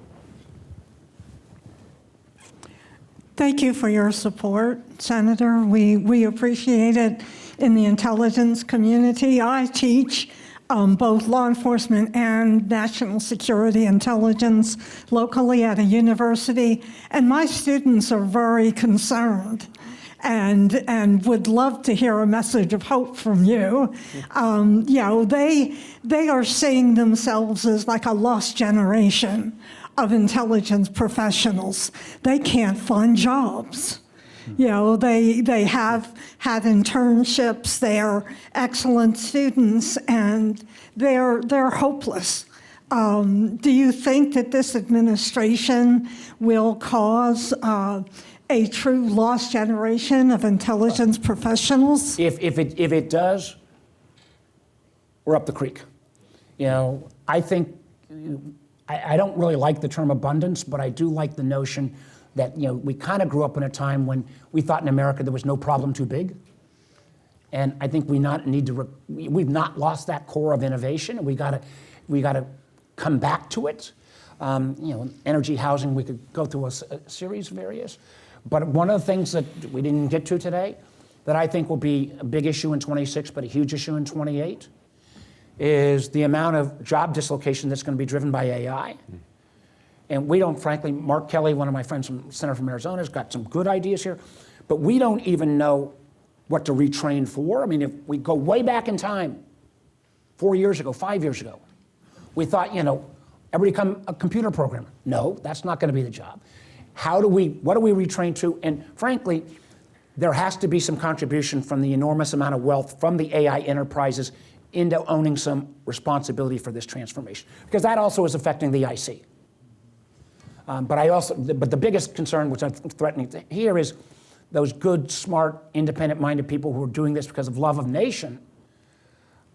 Thank you for your support, Senator. We appreciate it in the intelligence community. I teach both law enforcement and national security intelligence locally at a university, and my students are very concerned and would love to hear a message of hope from you. They are seeing themselves as like a lost generation of intelligence professionals. They can't find jobs. They have had internships, they're excellent students, and they're hopeless. Do you think that this administration will cause a true lost generation of intelligence professionals? If it does, we're up the creek. I think, I don't really like the term abundance, but I do like the notion that we kind of grew up in a time when we thought in America there was no problem too big. And I think we've not lost that core of innovation. We got to come back to it. Energy, housing, we could go through a series of areas. But one of the things that we didn't get to today that I think will be a big issue in 26, but a huge issue in 28, is the amount of job dislocation that's going to be driven by AI. And we don't, frankly, Mark Kelly, one of my friends, Senator from Arizona, has got some good ideas here, but we don't even know what to retrain for. I mean, if we go way back in time, 4 years ago, 5 years ago, we thought, everybody become a computer programmer. No, that's not going to be the job. What do we retrain to? And frankly, there has to be some contribution from the enormous amount of wealth from the AI enterprises into owning some responsibility for this transformation, because that also is affecting the IC. But the biggest concern, which I'm threatening here, is those good, smart, independent-minded people who are doing this because of love of nation.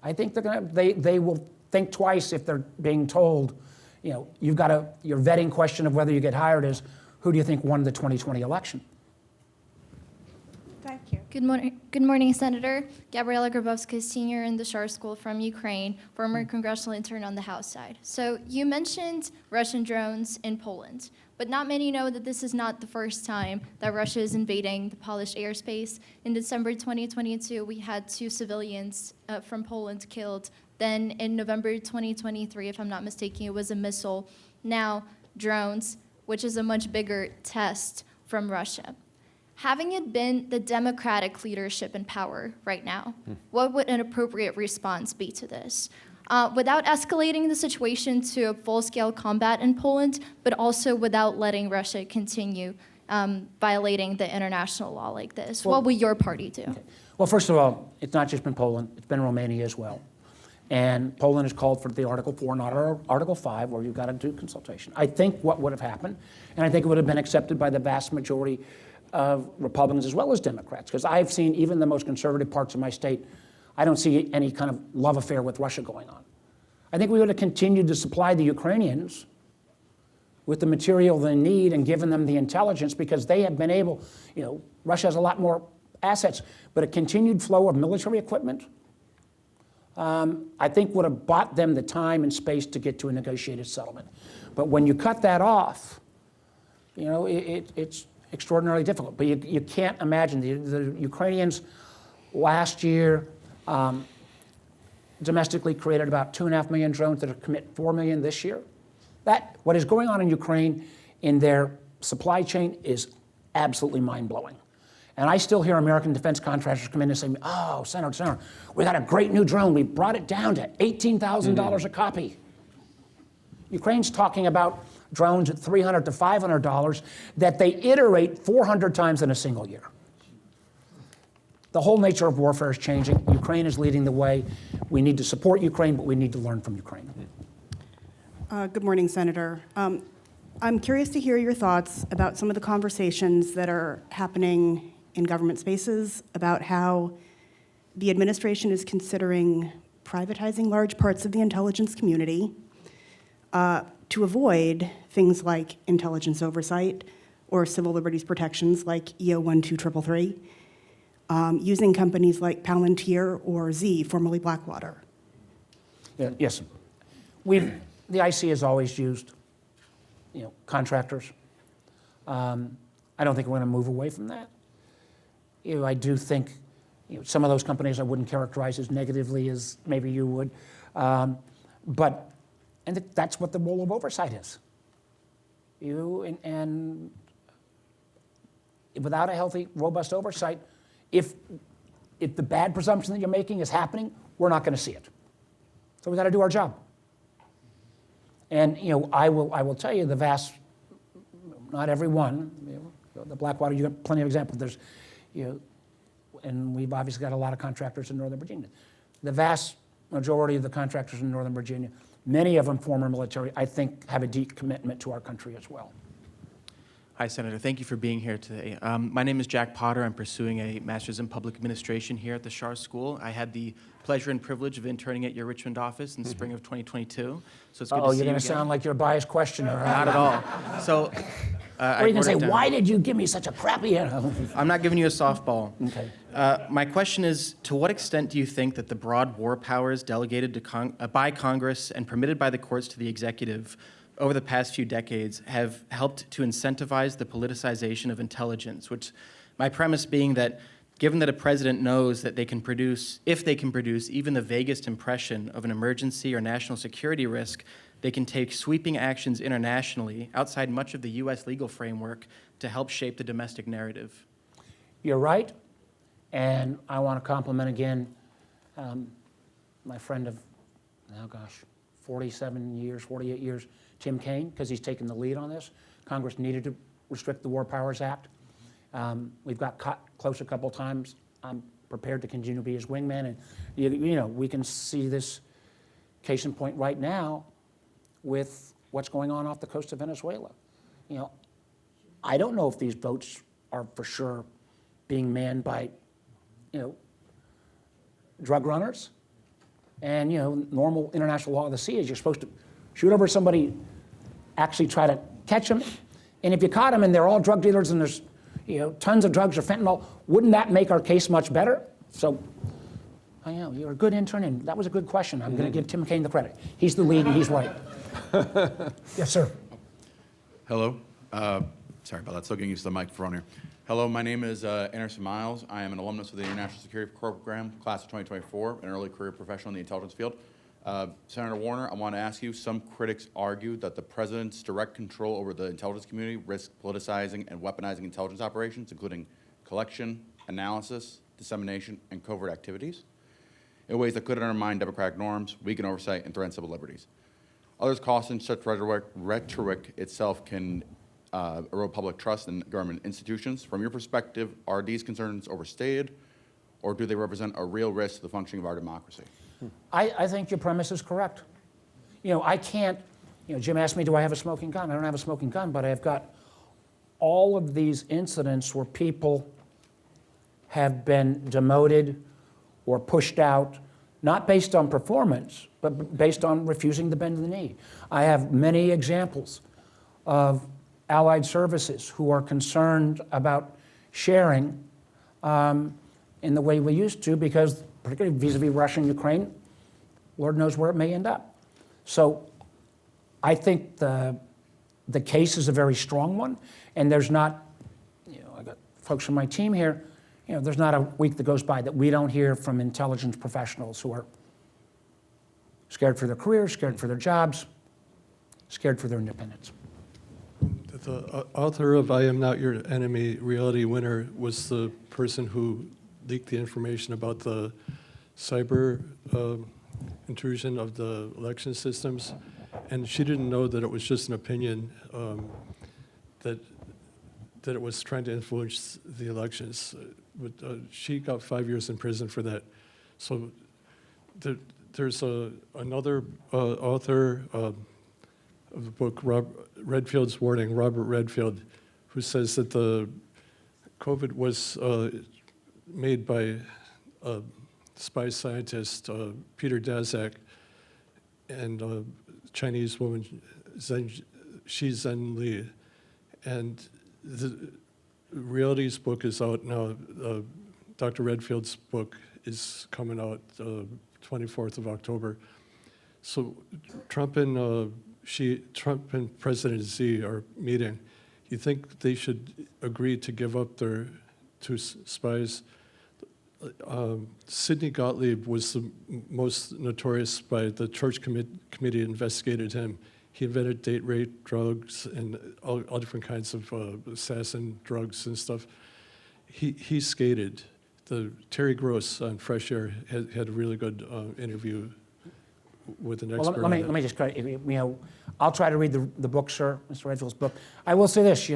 I think they will think twice if they're being told, your vetting question of whether you get hired is, who do you think won the 2020 election? Thank you. Good morning, Senator. Gabriela Grabowska, senior in the Shar School from Ukraine, former congressional intern on the House side. So you mentioned Russian drones in Poland, but not many know that this is not the first time that Russia is invading the Polish airspace. In December 2022, we had 2 civilians from Poland killed. Then in November 2023, if I'm not mistaken, it was a missile. Now drones, which is a much bigger test from Russia. Having it been the Democratic leadership in power right now, what would an appropriate response be to this? Without escalating the situation to a full-scale combat in Poland, but also without letting Russia continue violating the international law like this. What will your party do? Okay. Well, first of all, it's not just been Poland, it's been Romania as well. And Poland has called for the Article 4, not Article 5, where you've got to do consultation. I think what would have happened, and I think it would have been accepted by the vast majority of Republicans as well as Democrats, because I've seen even the most conservative parts of my state, I don't see any kind of love affair with Russia going on. I think we would have continued to supply the Ukrainians with the material they need and given them the intelligence, because they have been able, Russia has a lot more assets, but a continued flow of military equipment, I think would have bought them the time and space to get to a negotiated settlement. But when you cut that off, you know, it's extraordinarily difficult. But you can't imagine the Ukrainians last year domestically created about 2.5 million drones that are commit 4 million this year. What is going on in Ukraine in their supply chain is absolutely mind-blowing. And I still hear American defense contractors come in and say, oh, Senator, we got a great new drone. We brought it down to $18,000 a copy. Ukraine's talking about drones at $300 to $500 that they iterate 400 times in a single year. The whole nature of warfare is changing. Ukraine is leading the way. We need to support Ukraine, but we need to learn from Ukraine. Good morning, Senator. I'm curious to hear your thoughts about some of the conversations that are happening in government spaces about how the administration is considering privatizing large parts of the intelligence community to avoid things like intelligence oversight or civil liberties protections like EO 12333, using companies like Palantir or Z, formerly Blackwater. Yes. The IC has always used, contractors. I don't think we're going to move away from that. I do think some of those companies I wouldn't characterize as negatively as maybe you would, but that's what the role of oversight is. And without a healthy, robust oversight, if the bad presumption that you're making is happening, we're not going to see it. So we got to do our job. And I will tell you not every one. The Blackwater, you got plenty of examples. There's, and we've obviously got a lot of contractors in Northern Virginia. The vast majority of the contractors in Northern Virginia, many of them former military, I think have a deep commitment to our country as well. Hi, Senator. Thank you for being here today. My name is Jack Potter. I'm pursuing a master's in public administration here at the Schar School. I had the pleasure and privilege of interning at your Richmond office in spring of 2022. So it's good to see you again. Oh, you're going to sound like you're a biased questioner. Not at all. So, or you can say, why did you give me such a crappy... I'm not giving you a softball. Okay. My question is, to what extent do you think that the broad war powers delegated to by Congress and permitted by the courts to the executive over the past few decades have helped to incentivize the politicization of intelligence, which my premise being that given that a president knows that they can produce, if they can produce even the vaguest impression of an emergency or national security risk, they can take sweeping actions internationally outside much of the U.S. legal framework to help shape the domestic narrative. You're right, and I want to compliment again my friend of, 47 years, 48 years, Tim Kaine, because he's taken the lead on this. Congress needed to restrict the War Powers Act. We've got close a couple times. I'm prepared to continue to be his wingman, and we can see this case in point right now with what's going on off the coast of Venezuela. I don't know if these boats are for sure being manned by, drug runners. And normal international law of the sea is you're supposed to shoot over somebody, actually try to catch them, and if you caught them and they're all drug dealers and there's tons of drugs or fentanyl, wouldn't that make our case much better? So, you're a good intern, and that was a good question. I'm going to give Tim Kaine the credit. He's the lead, and he's right. Yes, sir. Hello. Sorry about that. Still getting used to the microphone here. Hello, my name is Anderson Miles. I am an alumnus of the National Security Program, class of 2024, an early career professional in the intelligence field. Senator Warner, I want to ask you, some critics argue that the president's direct control over the intelligence community risks politicizing and weaponizing intelligence operations, including collection, analysis, dissemination, and covert activities, in ways that could undermine democratic norms, weaken oversight, and threaten civil liberties. Others caution such rhetoric itself can erode public trust in government institutions. From your perspective, are these concerns overstated, or do they represent a real risk to the functioning of our democracy? I think your premise is correct. I can't, Jim asked me, do I have a smoking gun? I don't have a smoking gun, but I've got all of these incidents where people have been demoted or pushed out, not based on performance, but based on refusing to bend the knee. I have many examples of allied services who are concerned about sharing in the way we used to, because particularly vis-a-vis Russia and Ukraine, Lord knows where it may end up. So I think the case is a very strong one, and there's not, I got folks from my team here, there's not a week that goes by that we don't hear from intelligence professionals who are scared for their careers, scared for their jobs, scared for their independence. The author of I Am Not Your Enemy, Reality Winner, was the person who leaked the information about the cyber intrusion of the election systems. And she didn't know that it was just an opinion, that it was trying to influence the elections. But she got 5 years in prison for that. So there's another author of the book, Redfield's Warning, Robert Redfield, who says that the COVID was made by a spy scientist, Peter Daszak, and Chinese woman, Shi Zhenli. And Reality's book is out now. Dr. Redfield's book is coming out 24th of October. So Trump and President Xi are meeting. You think they should agree to give up their two spies? Sidney Gottlieb was the most notorious spy. The Church Committee investigated him. He invented date rape drugs and all different kinds of assassin drugs and stuff. He skated. The Terry Gross on Fresh Air had a really good interview with an expert. Well, let me just, I'll try to read the book, sir, Mr. Redfield's book. I will say this,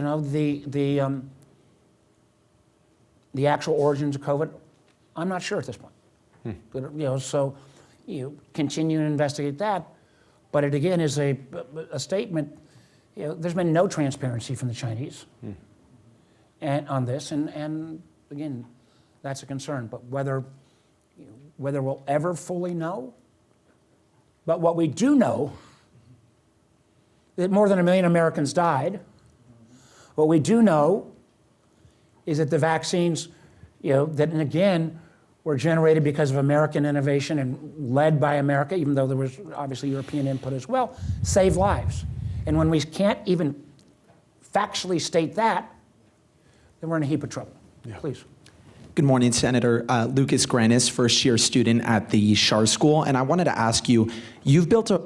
the actual origins of COVID, I'm not sure at this point. But, so continue to investigate that. But it again is a statement. There's been no transparency from the Chinese and on this, and again, that's a concern. But whether we'll ever fully know. But what we do know, that more than 1 million Americans died. What we do know is that the vaccines, that again, were generated because of American innovation and led by America, even though there was obviously European input as well, save lives. And when we can't even factually state that, then we're in a heap of trouble. Yeah. Please. Good morning, Senator. Lucas Granis, first-year student at the Schar School, and I wanted to ask you, you've built a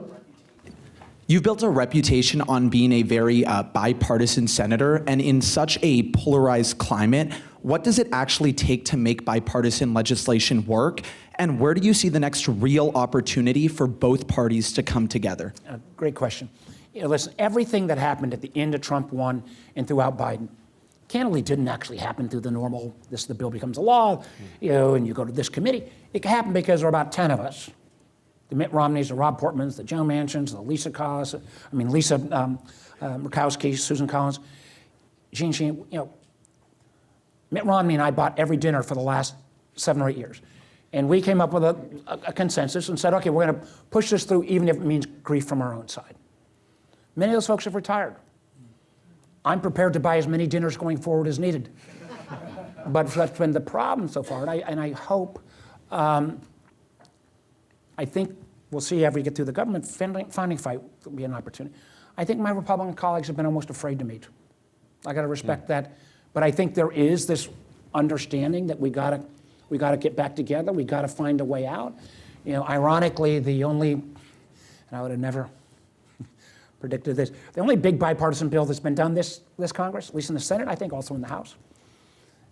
reputation on being a very bipartisan senator, and in such a polarized climate, what does it actually take to make bipartisan legislation work, and where do you see the next real opportunity for both parties to come together? Great question. Listen, everything that happened at the end of Trump 1 and throughout Biden, candidly didn't actually happen through the normal, the bill becomes a law, and you go to this committee. It happened because there were about 10 of us. The Mitt Romneys, the Rob Portmans, the Joe Manchins, the Lisa Murkowski, Susan Collins, Jean Sheen, Mitt Romney and I bought every dinner for the last 7 or 8 years. And we came up with a consensus and said, okay, we're going to push this through even if it means grief from our own side. Many of those folks have retired. I'm prepared to buy as many dinners going forward as needed. But that's been the problem so far. And I hope, I think we'll see after we get through the government funding fight, there'll be an opportunity. I think my Republican colleagues have been almost afraid to meet. I got to respect that. But I think there is this understanding that we got to get back together. We got to find a way out. Ironically, the only, and I would have never predicted this, the only big bipartisan bill that's been done this Congress, at least in the Senate, I think also in the House,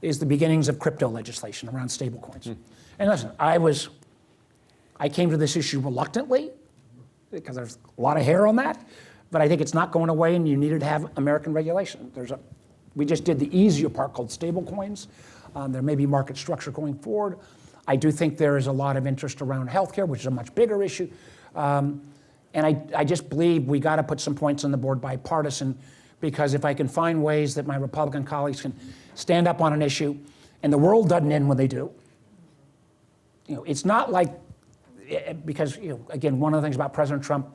is the beginnings of crypto legislation around stablecoins. And listen, I came to this issue reluctantly because there's a lot of hair on that, but I think it's not going away, and you needed to have American regulation. We just did the easier part called stablecoins. There may be market structure going forward. I do think there is a lot of interest around healthcare, which is a much bigger issue. And I just believe we got to put some points on the board bipartisan, because if I can find ways that my Republican colleagues can stand up on an issue, and the world doesn't end when they do. It's not like, because again, one of the things about President Trump,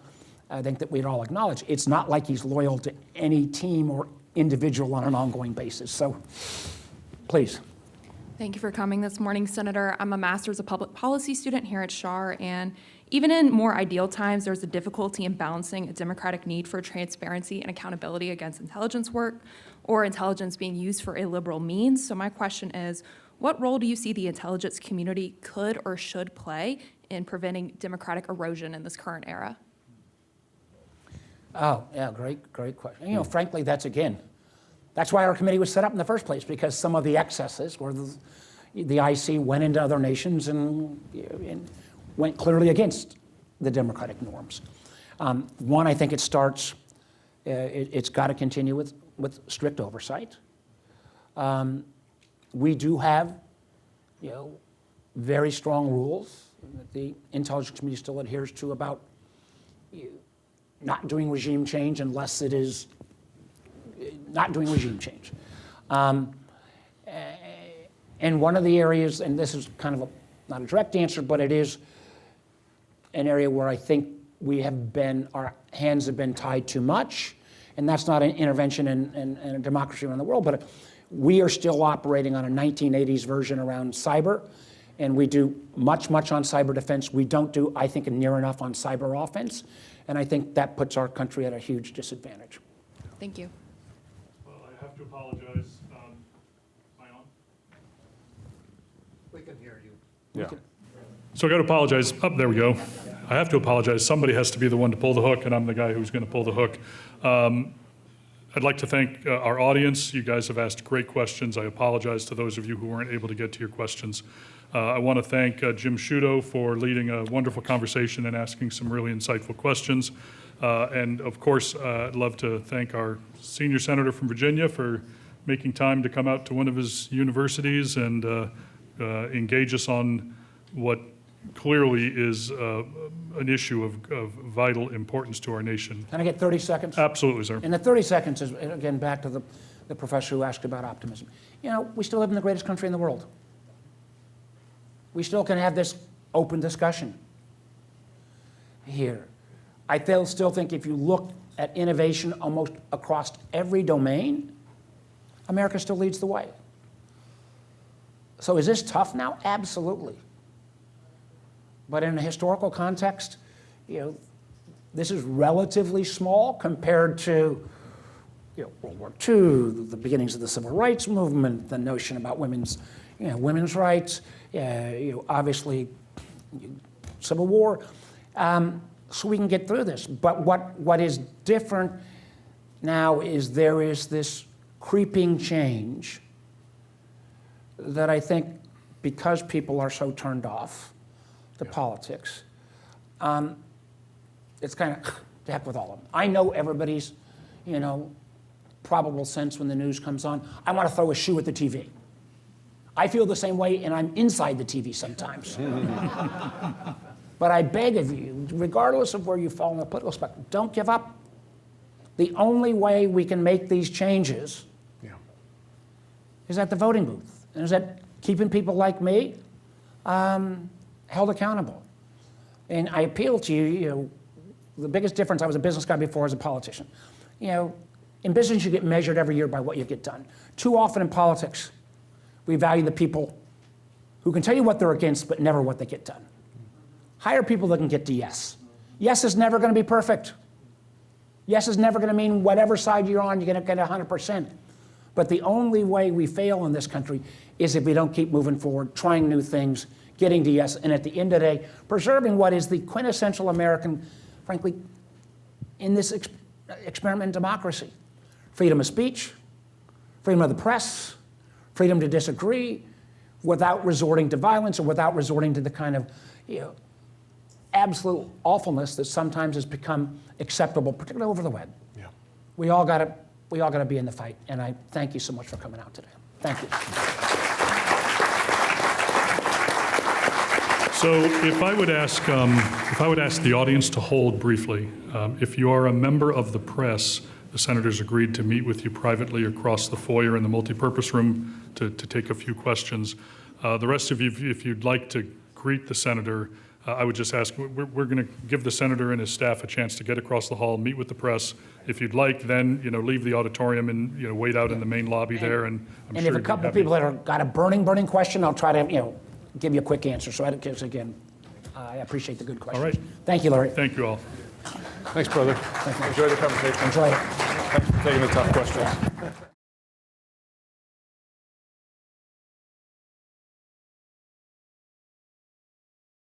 I think that we'd all acknowledge, it's not like he's loyal to any team or individual on an ongoing basis. So, please. Thank you for coming this morning, Senator. I'm a Master's of Public Policy student here at Schar, and Even in more ideal times, there's a difficulty in balancing a democratic need for transparency and accountability against intelligence work or intelligence being used for illiberal means. So my question is, what role do you see the intelligence community could or should play in preventing democratic erosion in this current era? Oh, yeah, great question. You know, frankly, that's why our committee was set up in the first place, because some of the excesses where the IC went into other nations and went clearly against the democratic norms. One, I think it starts, it's got to continue with strict oversight. We do have, very strong rules that the intelligence community still adheres to about not doing regime change unless it is not doing regime change. And one of the areas, and this is kind of not a direct answer, but it is an area where I think our hands have been tied too much, and that's not an intervention in a democracy around the world, but we are still operating on a 1980s version around cyber, and we do much on cyber defense. We don't do, I think, near enough on cyber offense, and I think that puts our country at a huge disadvantage. Thank you. Well, I have to apologize. Am I on? We can hear you. Yeah. So I got to apologize. Oh, there we go. I have to apologize. Somebody has to be the one to pull the hook, and I'm the guy who's going to pull the hook. I'd like to thank our audience. You guys have asked great questions. I apologize to those of you who weren't able to get to your questions. I want to thank Jim Sciutto for leading a wonderful conversation and asking some really insightful questions. And of course, I'd love to thank our senior senator from Virginia for making time to come out to one of his universities and engage us on what clearly is an issue of vital importance to our nation. Can I get 30 seconds? Absolutely, sir. And the 30 seconds is, again, back to the professor who asked about optimism. We still live in the greatest country in the world. We still can have this open discussion here. I still think if you look at innovation almost across every domain, America still leads the way. So is this tough now? Absolutely. But in a historical context, this is relatively small compared to World War II, the beginnings of the Civil Rights Movement, the notion about women's rights, obviously Civil War. So we can get through this. But what is different now is there is this creeping change that I think, because people are so turned off to politics, it's kind of to heck with all of them. I know everybody's, probable sense when the news comes on. I want to throw a shoe at the TV. I feel the same way, and I'm inside the TV sometimes. But I beg of you, regardless of where you fall in the political spectrum, don't give up. The only way we can make these changes is at the voting booth, and is at keeping people like me held accountable. And I appeal to you, the biggest difference, I was a business guy before as a politician. In business you get measured every year by what you get done. Too often in politics, we value the people who can tell you what they're against, but never what they get done. Hire people that can get to yes. Yes is never going to be perfect. Yes is never going to mean whatever side you're on, you're going to get 100%. But the only way we fail in this country is if we don't keep moving forward, trying new things, getting to yes, and at the end of the day, preserving what is the quintessential American, frankly, in this experiment in democracy. Freedom of speech, freedom of the press, freedom to disagree, without resorting to violence or without resorting to the kind of absolute awfulness that sometimes has become acceptable, particularly over the web. Yeah. We all got to be in the fight, and I thank you so much for coming out today. Thank you. So if I would ask the audience to hold briefly, if you are a member of the press, the senators agreed to meet with you privately across the foyer in the multipurpose room to take a few questions. The rest of you, if you'd like to greet the senator, I would just ask, we're going to give the senator and his staff a chance to get across the hall, meet with the press. If you'd like, then leave the auditorium and wait out in the main lobby there. And I'm sure if a couple of people that got a burning question, I'll try to give you a quick answer. So because again, I appreciate the good questions. All right. Thank you, Larry. Thank you all. Thanks, brother. Enjoy the conversation. Enjoy it. Thanks for taking the tough questions.